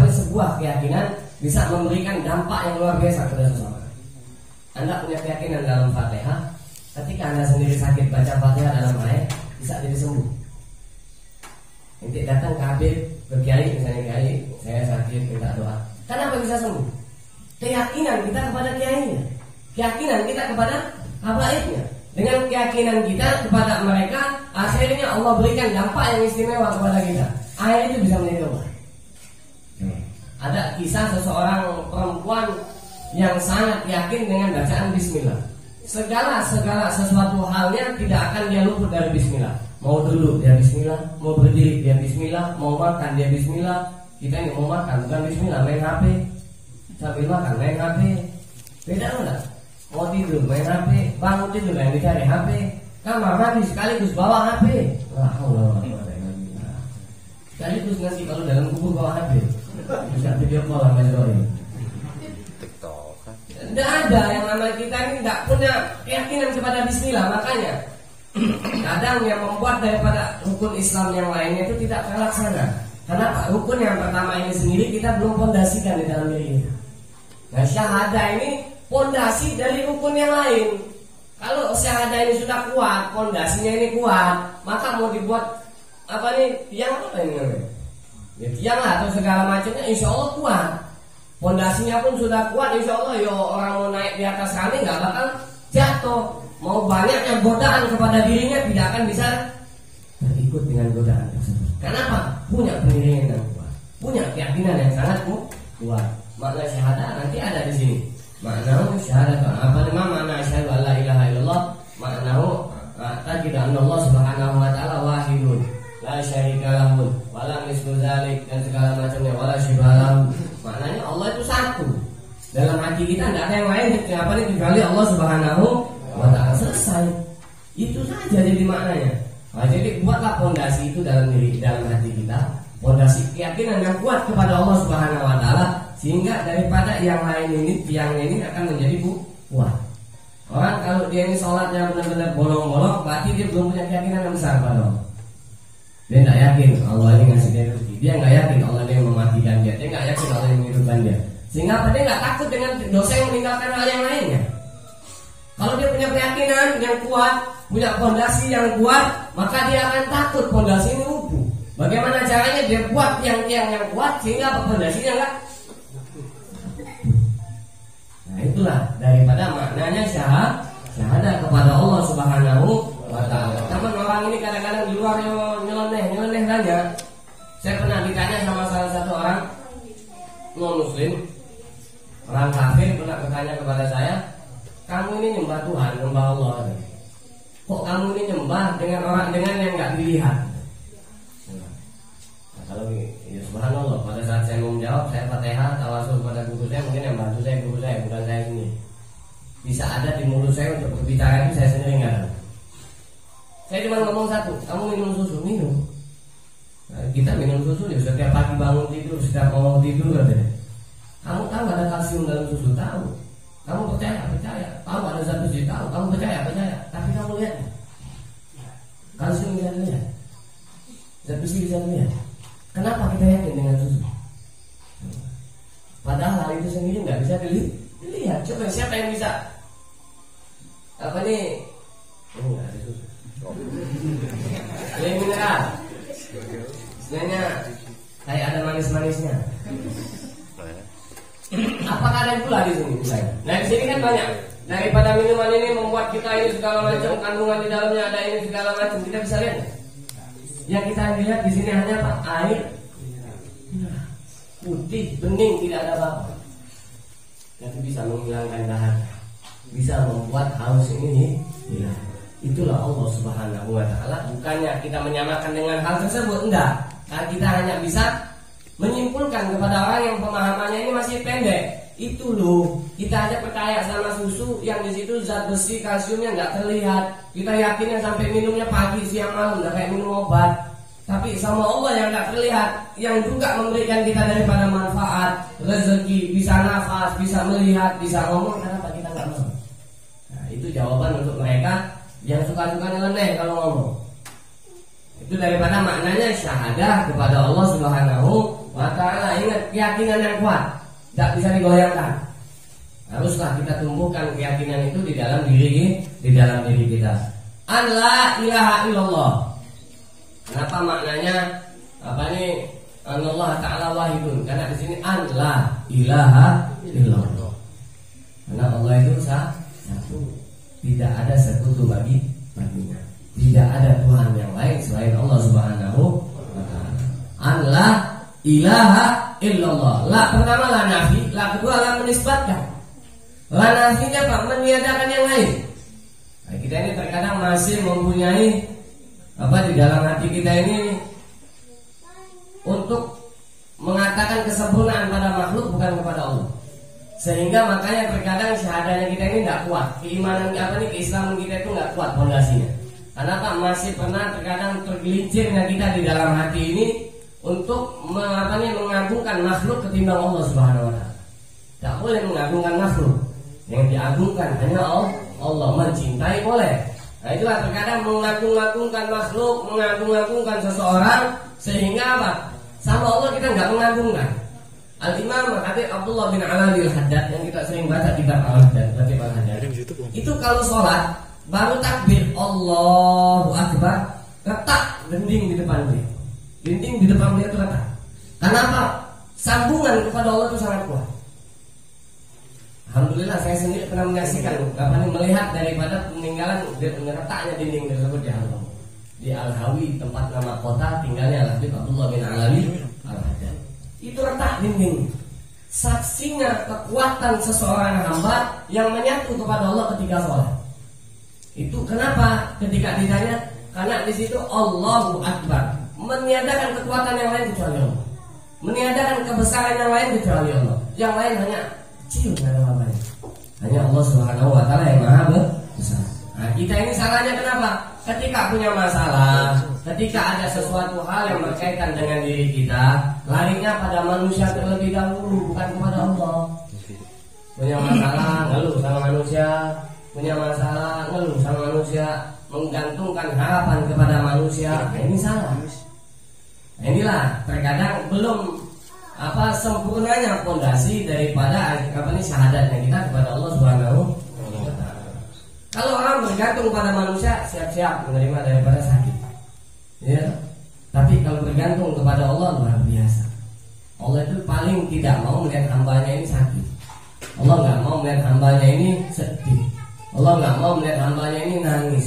Speaker 1: Sebuah keyakinan bisa memberikan dampak yang luar biasa kepada seseorang. Anda punya keyakinan dalam Fatihah, ketika Anda sendiri sakit baca Fatihah dalam air bisa jadi sembuh. Nanti datang ke Habib, ke Kiai, misalnya Kiai, saya sakit minta doa. Kenapa bisa sembuh? Keyakinan kita kepada Kiainya, keyakinan kita kepada habaibnya. Dengan keyakinan kita kepada mereka, akhirnya Allah berikan dampak yang istimewa kepada kita. Air itu bisa menjadi obat. Ada kisah seseorang perempuan yang sangat yakin dengan bacaan bismillah. Segala sesuatu halnya tidak akan dia luput dari bismillah. Mau duduk dia bismillah, mau berdiri dia bismillah, mau makan dia bismillah. Kita ini mau makan bukan bismillah, main HP. Sambil makan main HP. Beda enggak? Mau tidur main HP, bangun tidur yang dicari HP. Kamar mandi sekaligus bawa HP. Sekaligus nanti kalau dalam kubur bawa HP. Bisa video call sama Joy. Tidak ada yang namanya kita ini tidak punya keyakinan kepada bismillah. Makanya kadang yang membuat daripada rukun Islam yang lainnya itu tidak terlaksana. Karena rukun yang pertama ini sendiri kita belum fondasikan di dalam diri kita. Nah syahadah ini fondasi dari rukun yang lain. Kalau syahadah ini sudah kuat, fondasinya ini kuat, maka mau dibuat tiang apa ini namanya? Ya tiang lah atau segala macamnya, insya Allah kuat. Fondasinya pun sudah kuat, insya Allah orang mau naik di atas rami nggak bakal jatuh. Mau banyaknya godaan kepada dirinya tidak akan bisa terikut dengan godaan tersebut. Kenapa? Punya pendirian yang kuat, punya keyakinan yang sangat kuat. Makna syahadah nanti ada di sini. Maknahu syahadat makna asyhadu an la ilaha illallah, maknahu ta'kid anna Allah subhanahu wa ta'ala wahidun la syarika lahu wa la mislu dzalik dan segala macamnya wala syibhalahu. Maknanya Allah itu satu. Dalam hati kita tidak ada yang lain kecuali Allah subhanahu wa ta'ala. Selesai. Itu saja jadi maknanya. Nah, jadi buatlah fondasi itu dalam hati kita, fondasi keyakinan yang kuat kepada Allah subhanahu wa ta'ala, sehingga daripada yang lain ini, tiangnya ini akan menjadi kuat. Orang kalau dia ini sholatnya benar-benar bolong-bolong, berarti dia belum punya keyakinan yang besar pada Allah. Dia nggak yakin Allah ini ngasih dia rezeki. Dia nggak yakin Allah ini yang mematikan dia. Dia nggak yakin Allah yang menghidupkan dia. Sehingga apa? Dia nggak takut dengan dosa yang meninggalkan hal yang lainnya. Kalau dia punya keyakinan yang kuat, punya fondasi yang kuat, maka dia akan takut fondasi ini rubuh. Bagaimana caranya dia buat yang kuat sehingga fondasinya nggak. Nah itulah daripada maknanya syahadah kepada Allah Subhanahu wa Ta'ala. Teman orang ini kadang-kadang di luar nyeleneh saja. Saya pernah ditanya sama salah satu orang non muslim, orang kafir, pernah bertanya kepada saya, kamu ini nyembah Tuhan, nyembah Allah, kok kamu ini nyembah dengan yang nggak dilihat? Nah, kalau ya subhanallah, pada saat saya mau menjawab, saya Fatihah tawasul pada guru saya, mungkin yang bantu saya guru saya, bukan saya ini. Bisa ada di mulut saya untuk berbicara itu saya sendiri nggak tahu. Saya cuma ngomong satu, kamu minum susu, minum. Nah, kita minum susu ya setiap pagi bangun tidur, setiap mau tidur katanya. Kamu tahu ada kalsium dalam susu, tahu. Kamu percaya. Tahu ada zat besi, tahu. Kamu percaya. Tapi kamu lihat, kalsium bisa dilihat, zat besi bisa dilihat. Kenapa kita yakin dengan susu? Padahal hal itu sendiri nggak bisa dilihat. Coba siapa yang bisa? Apa nih? Ini nggak ada susu. Ini mineral. Sebenarnya kayak ada manis-manisnya. Apakah ada gula di sini? Nah di sini kan banyak. Daripada minuman ini membuat kita ini segala macam kandungan di dalamnya ada ini segala macam, kita bisa lihat. Yang kita lihat di sini hanya apa? Air putih, bening, tidak ada apa-apa. Tapi bisa menghilangkan dahaga, bisa membuat haus ini hilang. Itulah Allah Subhanahu wa Ta'ala. Bukannya kita menyamakan dengan hal tersebut, enggak. Karena kita hanya bisa menyimpulkan kepada orang yang pemahamannya ini masih pendek. Itu loh, kita aja percaya sama susu yang di situ zat besi, kalsiumnya nggak terlihat. Kita yakinnya sampai minumnya pagi, siang, malam, nggak kayak minum obat. Tapi sama Allah yang nggak terlihat, yang juga memberikan kita daripada manfaat, rezeki, bisa nafas, bisa melihat, bisa ngomong. Kenapa kita nggak mau? Nah, itu jawaban untuk mereka yang suka-suka nyeleneh kalau ngomong. Itu daripada maknanya syahadah kepada Allah Subhanahu wa Ta'ala. Ingat, keyakinan yang kuat tidak bisa digoyangkan. Haruslah kita tumbuhkan keyakinan itu di dalam diri kita. An la ilaha illallah. Kenapa maknanya apa nih? Allah Ta'ala wahidun. Karena di sini an la ilaha illallah. Karena Allah itu satu. Tidak ada sekutu baginya. Tidak ada Tuhan yang lain selain Allah Subhanahu wa Ta'ala. An la ilaha illallah. La pertama la nafi, la kedua la menisbatkan. La nafinya apa? Meniadakan yang lain. Nah, kita ini terkadang masih mempunyai apa di dalam hati kita ini untuk mengatakan kesempurnaan pada makhluk bukan kepada Allah. Sehingga makanya terkadang syahadahnya kita ini tidak kuat. Keimanan apa nih, keislaman kita itu nggak kuat fondasinya. Karena apa? Masih pernah terkadang tergelincirnya kita di dalam hati ini untuk mengagungkan makhluk ketimbang Allah Subhanahu wa Ta'ala. Tak boleh mengagungkan makhluk. Yang diagungkan hanya Allah. Mencintai boleh. Nah itulah terkadang mengagung-agungkan makhluk, mengagung-agungkan seseorang, sehingga apa? Sama Allah kita nggak mengagungkan. Al-Imam Habib Abdullah bin Alwi Al-Haddad yang kita sering baca kitab Al-Haddad, itu kalau sholat baru takbir Allahu Akbar, letak dinding di depan dia. Dinding di depan dia itu letak. Kenapa? Sambungan kepada Allah itu sangat kuat. Alhamdulillah saya sendiri pernah menyaksikan, melihat daripada peninggalan letaknya dinding tersebut di Al-Hawi. Di Al-Hawi, tempat nama kota tinggalnya Habib Abdullah bin Alwi Al-Haddad. Itu letak dinding. Saksinya kekuatan seseorang hamba yang menyatu kepada Allah ketika sholat. Itu kenapa? Ketika ditanya, karena di situ Allahu Akbar, meniadakan kekuatan yang lain kecuali Allah, meniadakan kebesaran yang lain kecuali Allah. Yang lain hanya cium ada apa-apanya. Hanya Allah Subhanahu wa Ta'ala yang maha besar. Nah, kita ini salahnya kenapa? Ketika punya masalah, ketika ada sesuatu hal yang berkaitan dengan diri kita, larinya pada manusia terlebih dahulu, bukan kepada Allah. Punya masalah, ngeluh sama manusia. Punya masalah, ngeluh sama manusia. Menggantungkan harapan kepada manusia. Nah, ini salah. Nah, inilah terkadang belum sempurnanya fondasi daripada syahadatnya kita kepada Allah Subhanahu wa taala. Kalau orang bergantung pada manusia, siap-siap menerima daripada sakit. Ya. Tapi kalau bergantung kepada Allah, luar biasa. Allah itu paling tidak mau melihat hambanya ini sakit. Allah nggak mau melihat hambanya ini sedih. Allah nggak mau melihat hambanya ini nangis.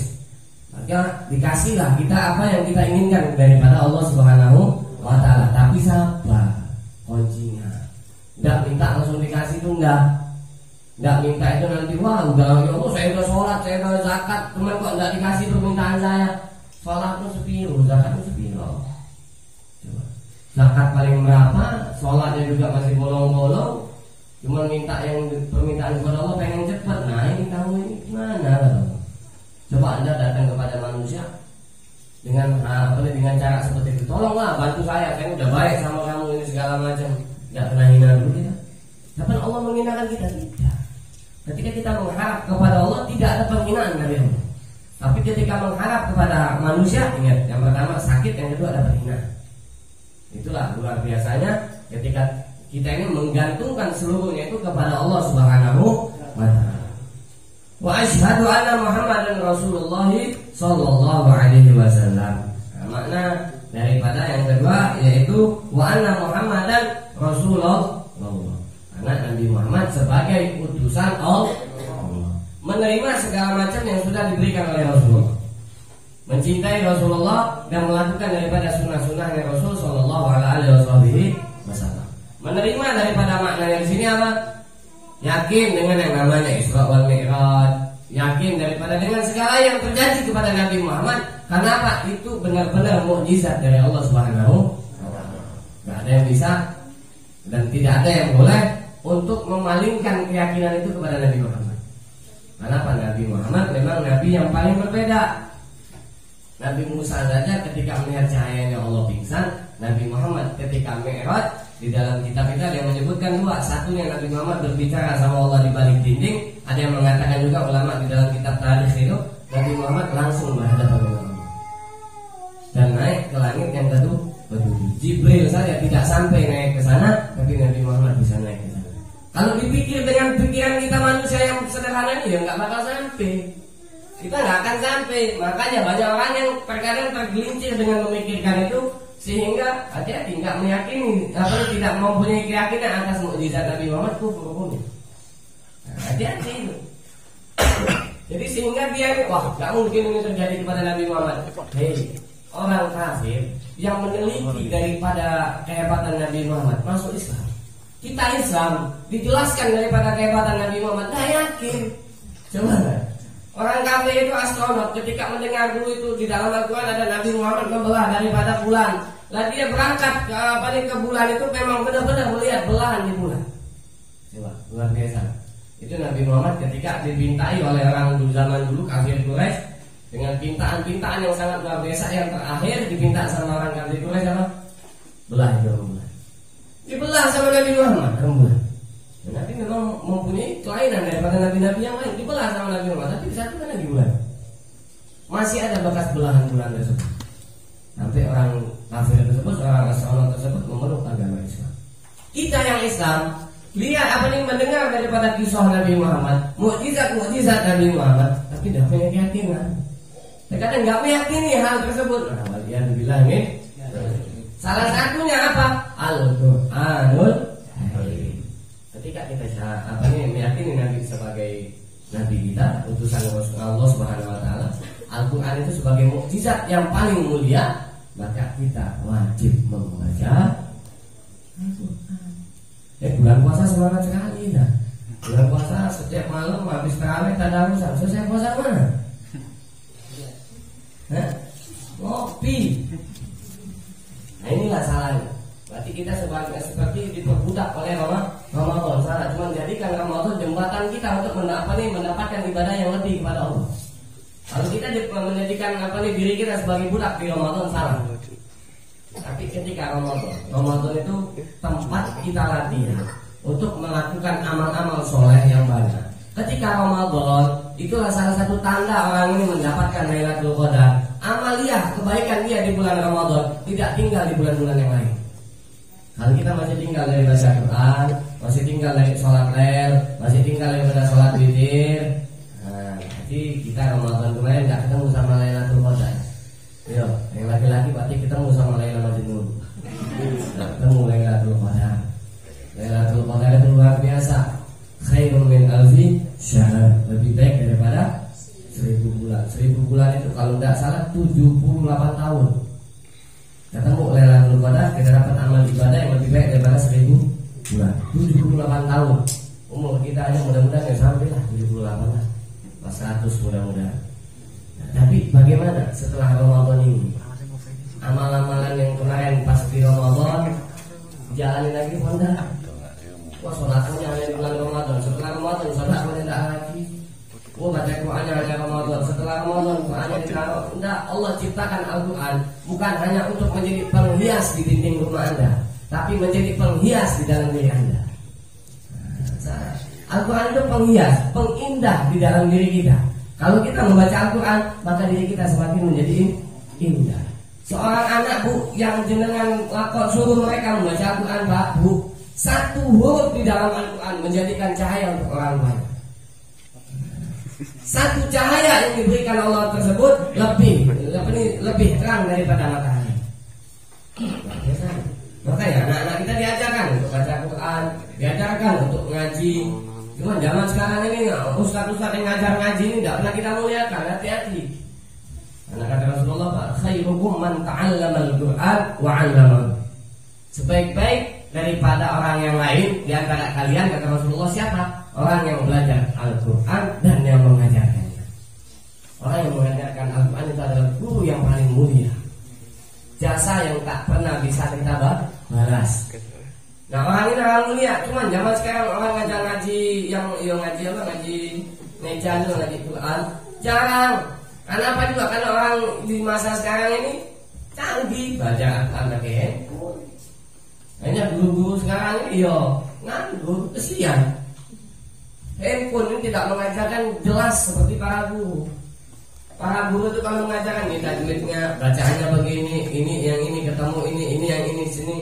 Speaker 1: Maka dikasihlah kita apa yang kita inginkan daripada Allah Subhanahu wa taala. Tapi sabar kuncinya. Nggak minta langsung dikasih itu nggak minta itu nanti wah udah ya Allah saya udah sholat, saya udah zakat, cuman kok nggak dikasih permintaan saya. Sholatnya sepiro, zakatnya sepiro. Coba. Zakat paling berapa, sholatnya juga masih bolong-bolong. Cuma minta yang permintaan kepada Allah pengen cepat. Nah ini kamu ini gimana? Coba Anda datang kepada manusia dengan dengan cara seperti itu. Tolonglah bantu saya udah baik sama kamu ini segala macam. Nggak pernah hina dulu kita. Kapan Allah menghinakan kita? Tidak. Ketika kita mengharap kepada Allah tidak ada penghinaan dari Allah. Tapi ketika mengharap kepada manusia, ingat yang pertama sakit, yang kedua ada penghinaan. Itulah luar biasanya ketika kita ini menggantungkan seluruhnya itu kepada Allah Subhanahu wa taala. Wa asyhadu anna Muhammadan Rasulullah sallallahu alaihi wasallam. Makna daripada yang kedua yaitu wa anna Muhammadan Rasulullah. Karena Nabi Muhammad sebagai utusan Allah, menerima segala macam yang sudah diberikan oleh Rasulullah, mencintai Rasulullah dan melakukan daripada sunnah-sunnahnya Rasul sallallahu alaihi wasallam. Menerima daripada maknanya di sini apa? Yakin dengan yang namanya Isra wal Mi'raj, yakin daripada dengan segala yang terjadi kepada Nabi Muhammad. Karena apa? Itu benar-benar mukjizat dari Allah Subhanahu wa taala. Enggak ada yang bisa dan tidak ada yang boleh untuk memalingkan keyakinan itu kepada Nabi Muhammad. Kenapa? Nabi Muhammad memang Nabi yang paling berbeda. Nabi Musa saja ketika melihat cahayanya Allah pingsan. Nabi Muhammad ketika Mi'raj, di dalam kitab kita ada yang menyebutkan dua. Satunya Nabi Muhammad berbicara sama Allah di balik dinding. Ada yang mengatakan juga ulama di dalam kitab tarikh itu Nabi Muhammad langsung berhadapan dengan Allah dan naik ke langit yang ketujuh. Jibril saja tidak sampai naik ke sana, tapi Nabi Muhammad bisa naik ke sana. Kalau dipikir dengan pikiran kita manusia yang sederhana ini, ya nggak bakal sampai. Kita nggak akan sampai. Makanya banyak orang yang terkadang tergelincir dengan memikirkan itu, sehingga hati-hati nggak meyakini, tidak mempunyai keyakinan atas mukjizat Nabi Muhammad, kufur hukumnya. Nah, hati-hati itu. Jadi sehingga dia wah nggak mungkin ini terjadi kepada Nabi Muhammad. Hei, orang kafir yang meneliti daripada kehebatan Nabi Muhammad masuk Islam. Kita Islam dijelaskan daripada kehebatan Nabi Muhammad, nggak yakin. Coba kan? Orang kafir itu astronot ketika mendengar dulu itu di dalam Al-Quran ada Nabi Muhammad membelah daripada bulan. Lah dia berangkat ke bulan itu memang benar-benar melihat belahan di bulan. Coba, luar biasa. Itu Nabi Muhammad ketika dipintai oleh orang zaman dulu kafir Quraisy dengan pintaan-pintaan yang sangat luar biasa, yang terakhir dipinta sama orang kafir Quraisy apa? Belah itu bulan. Dibelah sama Nabi Muhammad rembulan. Nabi memang mempunyai kelainan daripada nabi-nabi yang lain, dibelah sama Nabi Muhammad, tapi disatukan lagi bulan. Masih ada bekas belahan bulan tersebut. Sampai orang kafir tersebut, orang astronot tersebut memeluk agama Islam. Kita yang Islam lihat mendengar daripada kisah Nabi Muhammad, mukjizat Nabi Muhammad, tapi tidak punya keyakinan. Terkadang nggak meyakini hal tersebut. Nah, bagian bilang ini. Salah satunya apa? Al-Qur'anul Karim. Ketika kita meyakini Nabi sebagai Nabi kita, utusan Allah Subhanahu wa taala, Al-Qur'an itu sebagai mukjizat yang paling mulia, maka kita wajib membaca Al-Qur'an. Bulan puasa semangat sekali dah. Bulan puasa setiap malam habis tarawih tadarusan. Selesai puasa mana? Ngopi. Nah inilah salahnya. Berarti kita seperti diperbudak oleh Ramadan. Salah, cuma jadikan Ramadan jembatan kita untuk mendapatkan ibadah yang lebih kepada Allah. Kalau kita menjadikan diri kita sebagai budak di Ramadan, salah. Tapi ketika Ramadan itu tempat kita latihan untuk melakukan amal-amal soleh yang banyak. Ketika Ramadan itulah salah satu tanda orang ini mendapatkan Lailatul Qadar. Amal amalia kebaikan dia di bulan Ramadan tidak tinggal di bulan-bulan yang lain. Kalau kita masih tinggal dari baca Quran, masih tinggal dari sholat lail, masih tinggal daripada sholat witir. Nah, jadi kita Ramadan kemarin nggak ketemu sama Lailatul Qadar. Yo, yang laki-laki berarti ketemu sama Laila Majnun. Nggak ketemu Lailatul Qadar. Lailatul Qadar itu luar biasa. Khairun min alfi syahr, lebih baik daripada 1000 bulan. 1000 bulan itu kalau tidak salah 78 tahun. Ketemu Lailatul Qadar, kita dapat amal ibadah yang lebih baik daripada 1000 bulan. 78 tahun. Umur kita hanya mudah-mudahan yang sampai lah 78 lah. Pas 100 mudah-mudahan. Nah, tapi bagaimana setelah Ramadan ini? Amal-amalan yang kemarin pas di Ramadan jalanin lagi Honda. Wah, sholatnya hanya di bulan Ramadan. Setelah Ramadan sholatnya tidak lagi. Wah, baca Qurannya hanya Ramadan. Setelah Ramadan Qurannya ditaruh. Tidak, Allah ciptakan Al-Quran bukan hanya untuk menjadi penghias di dinding rumah Anda, tapi menjadi penghias di dalam diri Anda. Al-Quran itu penghias, pengindah di dalam diri kita. Kalau kita membaca Al-Quran, maka diri kita semakin menjadi indah. Seorang anak bu yang jenengan lakon suruh mereka membaca Al-Quran, Pak Bu, satu huruf di dalam Al-Quran menjadikan cahaya untuk orang lain. Satu cahaya yang diberikan Allah tersebut lebih terang daripada matahari. Makanya anak-anak kita diajarkan untuk baca Al-Quran, diajarkan untuk ngaji. Cuma zaman sekarang ini ustaz-ustaz yang ngajar ngaji ini tidak pernah kita muliakan. Hati-hati. Karena kata Rasulullah, khairukum man ta'allama al-Quran wa 'allamahu. Sebaik-baik daripada orang yang lain di antara kalian, kata Rasulullah, siapa? Orang yang belajar Al-Quran dan yang mengajarkannya. Orang yang mengajarkan Al-Quran itu adalah guru yang paling mulia. Jasa yang tak pernah bisa kita balas. Nah, orang ini orang mulia. Cuman zaman sekarang orang ngaji ngaji meja itu ngaji Quran jarang. Karena apa juga? Karena orang di masa sekarang ini canggih, baca Al-Quran pakai handphone. Hanya guru-guru sekarang ini nganggur, kesian. Handphone ini tidak mengajarkan jelas seperti para guru. Para guru itu kalau mengajarkan kita jeleknya, bacaannya begini, ini yang ini ketemu ini yang ini sini.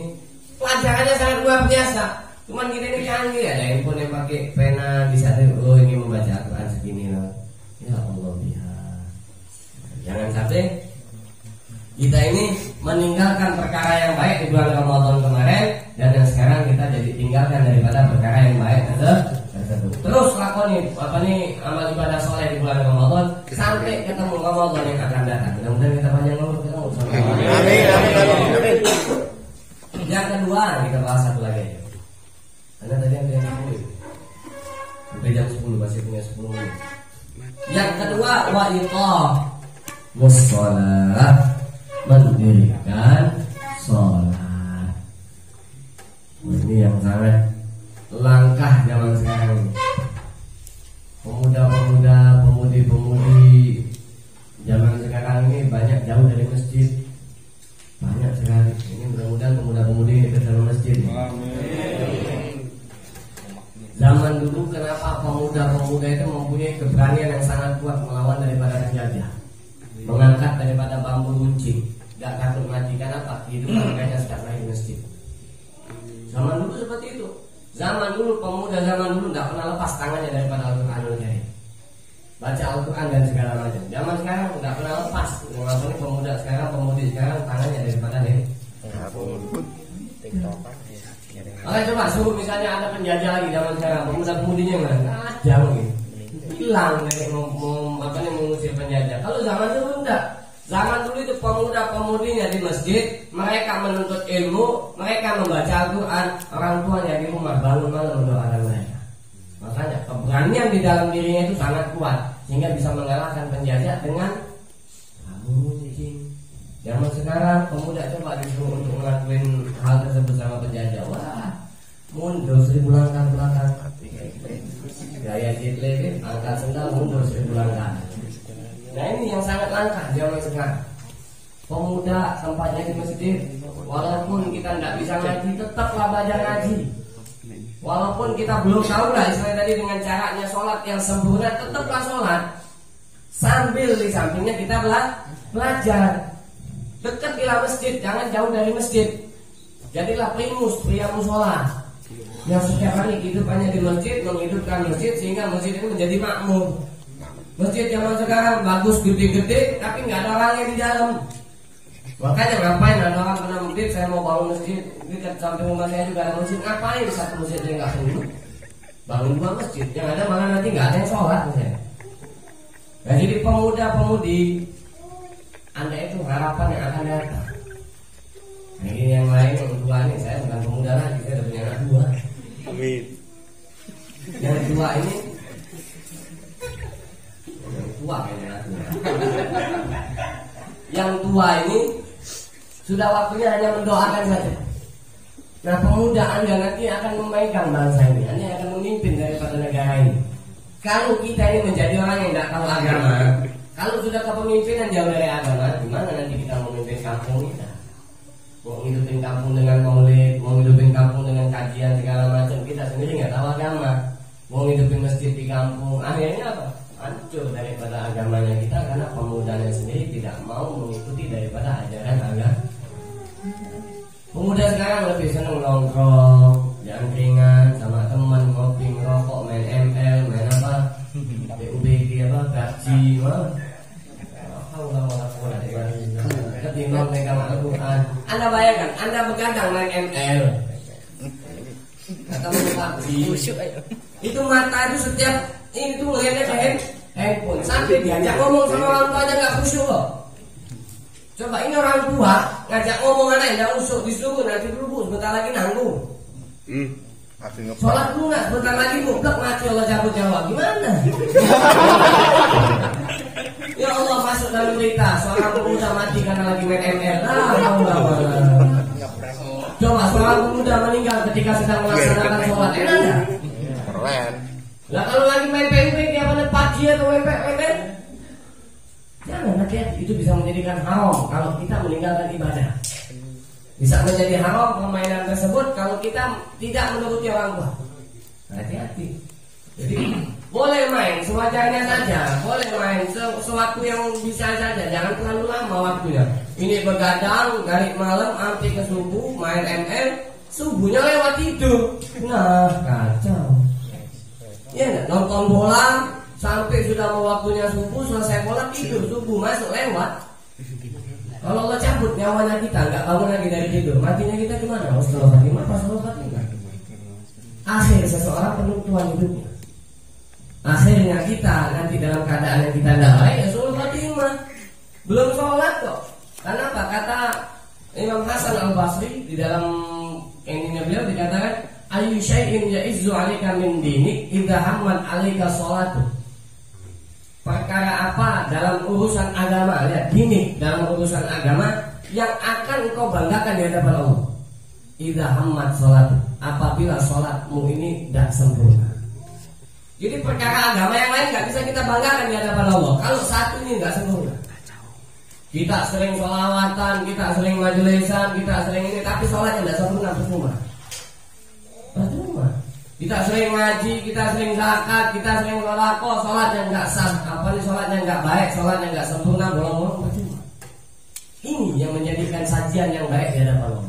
Speaker 1: Pelajarannya sangat luar biasa. Cuman kita ini canggih, ada handphone yang pakai pena bisa ini membaca Al-Quran segini loh. Ya Allah biha. Jangan sampai kita ini meninggalkan perkara yang baik di bulan Ramadan kemarin dan yang sekarang kita jadi tinggalkan daripada perkara yang baik tersebut. Terus lakoni amal ibadah soleh di bulan Ramadan sampai ketemu Ramadan yang akan datang. Mudah-mudahan kita panjang umur ketemu sama Allah. Amin. Yang kedua kita bahas satu lagi aja. Karena tadi yang 10 sampai jam 10 masih punya 10 menit. Yang kedua wa iqamus shalah, mendirikan sholat. Ini yang sangat langkah zaman sekarang. Pemuda-pemuda, pemudi-pemudi zaman sekarang ini banyak jauh dari masjid. Banyak sekali. Ini mudah-mudahan pemuda-pemudi ini dekat sama masjid. Zaman dulu kenapa pemuda-pemuda itu mempunyai keberanian yang sangat kuat melawan daripada penjajah, mengangkat daripada bambu runcing, gak takut mati. Kenapa? Kehidupan mereka setiap hari di masjid. Zaman dulu seperti itu. Zaman dulu pemuda zaman dulu tidak pernah lepas tangannya daripada Al-Quranul Karim, baca Al-Quran dan segala macam. Zaman sekarang tidak pernah lepas. Maksudnya pemuda sekarang, pemudi sekarang tangannya daripada Oke, coba suruh misalnya ada penjajah lagi zaman sekarang, pemuda-pemudinya mana? Ada mungkin hilang dari mengusir penjajah. Kalau zaman dulu enggak. Zaman dulu itu pemuda-pemudinya di masjid, mereka menuntut ilmu, mereka membaca Al-Quran, orang tuanya di rumah bangun malam mendoakan mereka. Makanya keberanian di dalam dirinya itu sangat kuat sehingga bisa mengalahkan penjajah dengan muncing. Zaman sekarang pemuda coba disuruh untuk ngelakuin hal tersebut sama penjajah, wah mundur 1000 langkah belakang. Gaya jitle, angkat sendal mundur 1000 langkah. Nah ini yang sangat langka zaman sekarang. Pemuda tempatnya di masjid, walaupun kita tidak bisa ngaji, tetaplah belajar ngaji. Walaupun kita belum tahu lah istilahnya tadi dengan caranya sholat yang sempurna, tetaplah sholat. Sambil di sampingnya kita belajar. Dekatilah masjid, jangan jauh dari masjid. Jadilah primus, pria musola yang setiap hari kehidupannya di masjid, menghidupkan masjid sehingga masjid itu menjadi makmur. Masjid zaman sekarang bagus, gede-gede, tapi nggak ada orangnya di dalam. Makanya ngapain ada orang kena masjid, saya mau bangun masjid di samping rumah saya juga ada masjid, ngapain satu masjid yang nggak penuh? Bangun dua masjid, yang ada malah nanti nggak ada yang sholat misalnya. Nah, jadi pemuda-pemudi, Anda itu harapan yang akan datang. Nah, ini yang lain, yang tua ini, saya bukan pemuda lagi, saya udah punya anak dua.
Speaker 2: Amin.
Speaker 1: Yang tua ini, yang tua kayaknya anak dua. Yang tua ini sudah waktunya hanya mendoakan saja. Nah, pemuda Anda nanti akan memegang bangsa ini, Anda akan memimpin daripada negara ini. Kalau kita ini menjadi orang yang tidak tahu agama, kalau sudah kepemimpinan jauh dari agama, gimana nanti kita memimpin kampung kita? Mau hidupin kampung dengan maulid, mau hidupin kampung dengan kajian segala macam, kita sendiri nggak tahu agama. Mau hidupin masjid di kampung, akhirnya apa? Hancur daripada agamanya kita karena pemudanya sendiri tidak mau mengikuti daripada ajaran agama. Pemuda sekarang lebih senang nongkrong, jangkringan sama teman, ngopi, ngerokok, main ML, main apa, PUBG apa, gaji, ketimbang megang Al-Quran. Anda bayangkan, Anda begadang main ML, atau main PUBG, itu mata itu setiap ini tuh ngeliatnya ke handphone, sampai diajak ngomong sama orang tuanya nggak khusyuk loh. Coba ini orang tua ngajak ngomong anak yang usuk disuruh nanti dulu sebentar lagi nanggung. Sholat dulu nggak sebentar lagi mutlak mati Allah cabut nyawa gimana? Ya Allah masuk dalam berita seorang pemuda mati karena lagi main ML. Coba seorang pemuda meninggal ketika sedang melaksanakan sholat enak nggak?
Speaker 2: Keren.
Speaker 1: Lah kalau lagi main PUBG apa nih PUBG atau WP jangan hati-hati, itu bisa menjadikan haram kalau kita meninggalkan ibadah. Bisa menjadi haram permainan tersebut kalau kita tidak menuruti orang tua. Hati-hati. Jadi boleh main sewajarnya saja, boleh main sewaktu yang bisa saja, jangan terlalu lama waktunya. Ini begadang dari malam sampai ke subuh main ML, subuhnya lewat tidur. Nah kacau. Ya nonton bola sampai sudah mau waktunya subuh, selesai bola tidur, subuh masuk lewat. Kalau Allah cabut nyawanya kita, nggak bangun lagi dari tidur, matinya kita gimana? Astagfirullahaladzim, apa Astagfirullahaladzim? Akhir seseorang penentuan hidupnya. Akhirnya kita nanti dalam keadaan yang kita tidak baik, ya Astagfirullahaladzim. Belum sholat kok. Kenapa? Kata Imam Hasan Al-Basri di dalam endingnya beliau dikatakan, ayu syai'in ya'izzu 'alaika min dinik idza hammat 'alaika sholatu. Perkara apa dalam urusan agama, lihat dinik dalam urusan agama yang akan engkau banggakan di hadapan Allah. Idza hammat sholatu, apabila sholatmu ini tidak sempurna. Jadi perkara agama yang lain nggak bisa kita banggakan di hadapan Allah kalau satu ini nggak sempurna. Kita sering sholawatan, kita sering majelisan, kita sering ini, tapi sholatnya tidak sempurna, percuma. Kita sering ngaji, kita sering zakat, kita sering sholako, sholat yang nggak sah, apa nih sholat yang nggak baik, sholat yang nggak sempurna, bolong-bolong percuma. Ini yang menjadikan sajian yang baik di hadapan Allah.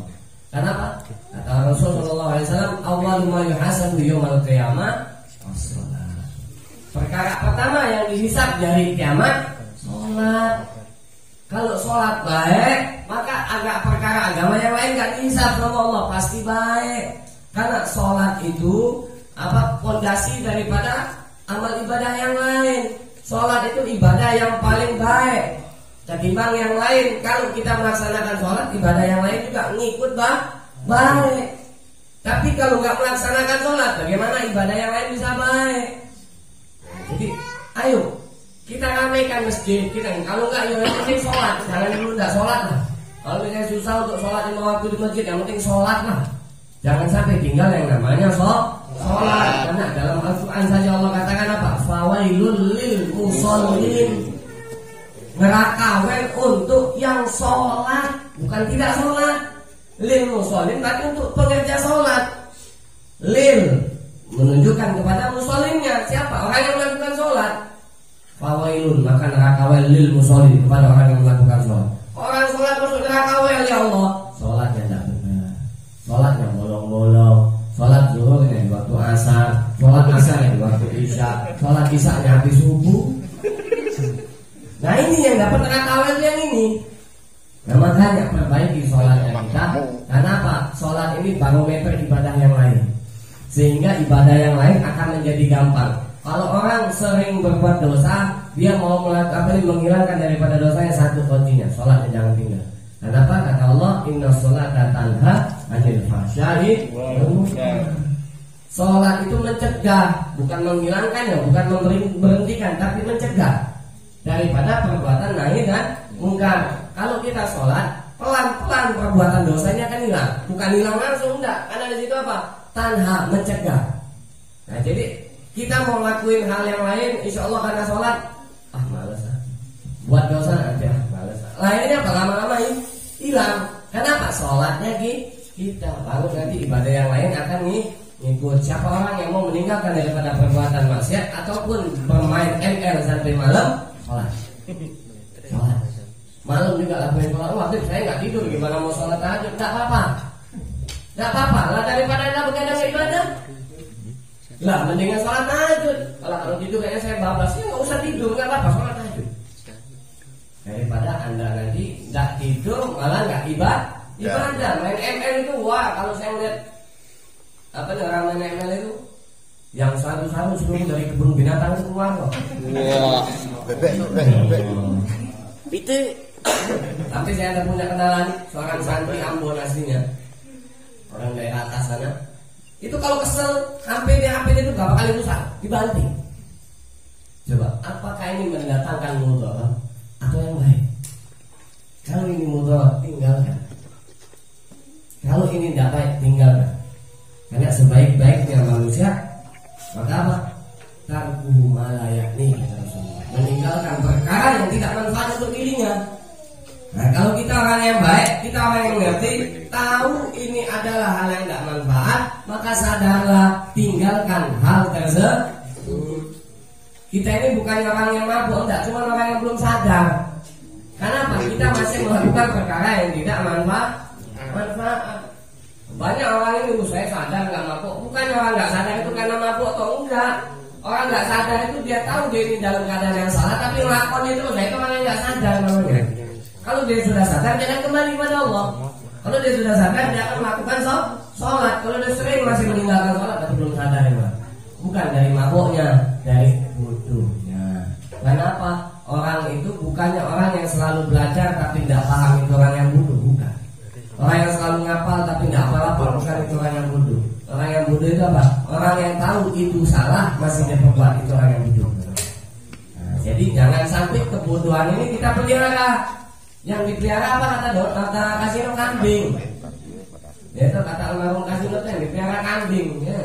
Speaker 1: Kenapa? Kata Rasulullah SAW, awwalu ma yuhasabu yaumal qiyamah as-shalah. Perkara pertama yang dihisab dari kiamat, sholat. Kalau sholat baik, maka agak perkara agama yang lain nggak dihisab sama Allah, pasti baik. Karena sholat itu pondasi daripada amal ibadah yang lain. Sholat itu ibadah yang paling baik ketimbang yang lain. Kalau kita melaksanakan sholat, ibadah yang lain juga ngikut baik. Tapi kalau nggak melaksanakan sholat, bagaimana ibadah yang lain bisa baik? Jadi, ayo kita ramaikan masjid kita. Kalau nggak, yang penting sholat. Jangan dulu nggak sholat lah. Kalau misalnya susah untuk sholat 5 waktu di masjid, yang penting sholat lah. Jangan sampai tinggal yang namanya sholat. Karena dalam Al-Quran saja Allah katakan apa? Fawailul lil musallin. Neraka untuk yang sholat, bukan tidak sholat. Lil musallin tapi untuk pengerja sholat. Lil menunjukkan kepada musallinnya siapa? Orang yang melakukan sholat. fawailun, maka neraka wel lil musholin, kepada orang yang melakukan sholat. Orang sholat masuk neraka wel, ya Allah. Sholatnya tidak benar, sholatnya bolong-bolong, sholat zuhurnya di waktu asar, sholat asarnya di waktu isya, sholat isyanya habis subuh. Nah ini yang dapat neraka wel yang ini. Nah makanya perbaiki sholatnya kita. Karena apa? Sholat ini barometer ibadah yang lain, sehingga ibadah yang lain akan menjadi gampang. Kalau orang sering berbuat dosa, dia mau melakukan menghilangkan daripada dosanya satu kuncinya, sholatnya jangan tinggal. Kenapa? Kata Allah, inna sholata tanha anil fahsya'i wal munkar. Sholat itu mencegah, bukan menghilangkannya, bukan memberhentikan, tapi mencegah daripada perbuatan nahi dan mungkar. Kalau kita sholat, pelan-pelan perbuatan dosanya akan hilang, bukan hilang langsung, enggak. Karena di situ apa? Tanha, mencegah. Nah jadi kita mau lakuin hal yang lain, insya Allah karena sholat, males buat dosa aja, males. Lainnya apa? Lama-lama hilang. Kenapa? Sholatnya kita, baru nanti ibadah yang lain akan ngikut. Siapa orang yang mau meninggalkan daripada perbuatan maksiat ataupun bermain ML sampai malam, sholat. Malam juga lakuin sholat. Waktu saya nggak tidur, gimana mau sholat tahajud? Nggak apa-apa. Lah daripada anda begadang ibadah, lah mendingan sholat tahajud. Kalau tidur kayaknya saya bablas, ya nggak usah tidur, nggak apa-apa, sholat tahajud. Daripada anda nanti nggak tidur malah nggak ibadah. Main ML itu, wah kalau saya lihat orang main ML itu yang satu-satu sebelum dari kebun binatang itu keluar kok.
Speaker 2: Wah, bebek.
Speaker 1: Itu. Tapi saya ada punya kenalan seorang santri Ambon aslinya, orang daerah atas sana. Itu kalau kesel, HP itu berapa kali rusak, dibanting. Coba, apakah ini mendatangkan mudarat atau yang lain? Kalau ini mudarat, tinggalkan. Kalau ini tidak baik, tinggalkan. Karena sebaik-baiknya manusia, maka apa? Tarkuhu ma la ya'ni, meninggalkan perkara yang tidak manfaat untuk dirinya. Nah kalau kita orang yang baik, kita orang yang ngerti, tahu ini adalah hal yang tidak manfaat, maka sadarlah, tinggalkan hal tersebut. Kita ini bukan orang yang mabuk, enggak, cuma orang yang belum sadar. Kenapa? Kita masih melakukan perkara yang tidak manfaat. Banyak orang ini, saya sadar nggak mabuk. Bukan orang nggak sadar itu karena mabuk atau enggak. Orang nggak sadar itu dia tahu dia ini dalam keadaan yang salah, tapi ngelakuin itu, saya itu orang yang nggak sadar namanya. Kalau dia sudah sadar, dia akan kembali kepada Allah. Kalau dia sudah sadar, dia akan melakukan sholat. Kalau dia sering masih meninggalkan sholat tapi belum sadar, ya, bukan dari mabuknya, dari bodohnya. Kenapa? Orang itu bukannya orang yang selalu belajar tapi tidak paham, itu orang yang bodoh, bukan. Orang yang selalu ngapal tapi tidak hafal, bukan, itu orang yang bodoh. Orang yang bodoh itu apa? Orang yang tahu itu salah masih dia perbuat, itu orang yang bodoh. Nah, jadi jangan sampai kebodohan ini kita pelihara. Yang dipelihara apa kata kasino kambing. Ya itu kata almarhum kasino yang dipelihara kambing, ya.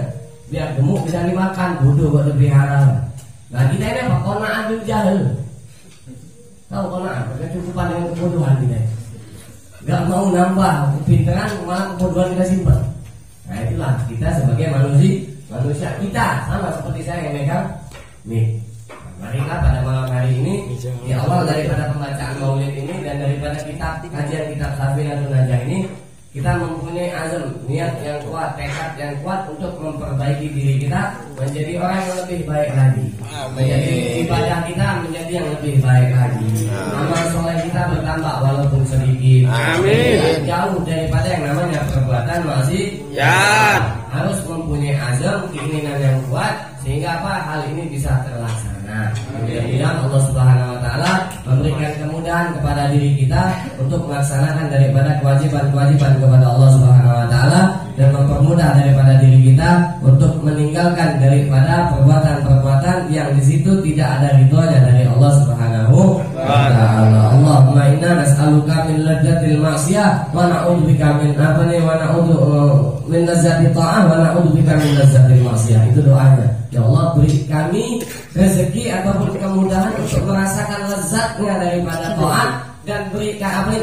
Speaker 1: Biar gemuk bisa dimakan, bodoh buat dipelihara. Nah kita ini apa? Qana'ah bil jahil. Tahu qana'ah? Kecukupan dengan kebodohan kita. Gak mau nambah kepintaran, malah kebodohan kita simpan. Nah itulah kita sebagai manusia kita sama seperti saya yang megang mic. Marilah pada malam hari ini, di awal daripada pembacaan maulid ini dan daripada kajian kitab Safinatul Najah ini, kita mempunyai azam, niat yang kuat, tekad yang kuat untuk memperbaiki diri kita menjadi orang yang lebih baik lagi. Menjadi ibadah kita menjadi yang lebih baik lagi. Amal soleh kita bertambah walaupun sedikit.
Speaker 2: Amin.
Speaker 1: Jauh daripada yang namanya perbuatan maksiat. Harus mempunyai azam, keinginan yang kuat sehingga apa hal ini bisa terlaksana. Mudah-mudahan Allah Subhanahu wa taala memberikan kemudahan kepada diri kita untuk melaksanakan daripada kewajiban-kewajiban kepada Allah Subhanahu wa taala dan mempermudah daripada diri kita untuk meninggalkan daripada perbuatan-perbuatan yang di situ tidak ada ridhonya dari Allah Subhanahu wa taala. Allahumma inna nas'aluka min ladzatil ma'siyah wa na'udzubika min min lazzati ta'ah wa na'udzubika min lazzatil ma'siyah. Itu doanya. Ya Allah, beri kami rezeki ataupun kemudahan untuk merasakan lezatnya daripada taat dan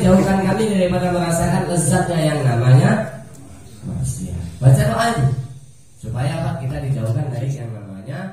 Speaker 1: jauhkan kami daripada merasakan lezatnya yang namanya maksiat. Baca doa itu supaya apa? Kita dijauhkan dari yang namanya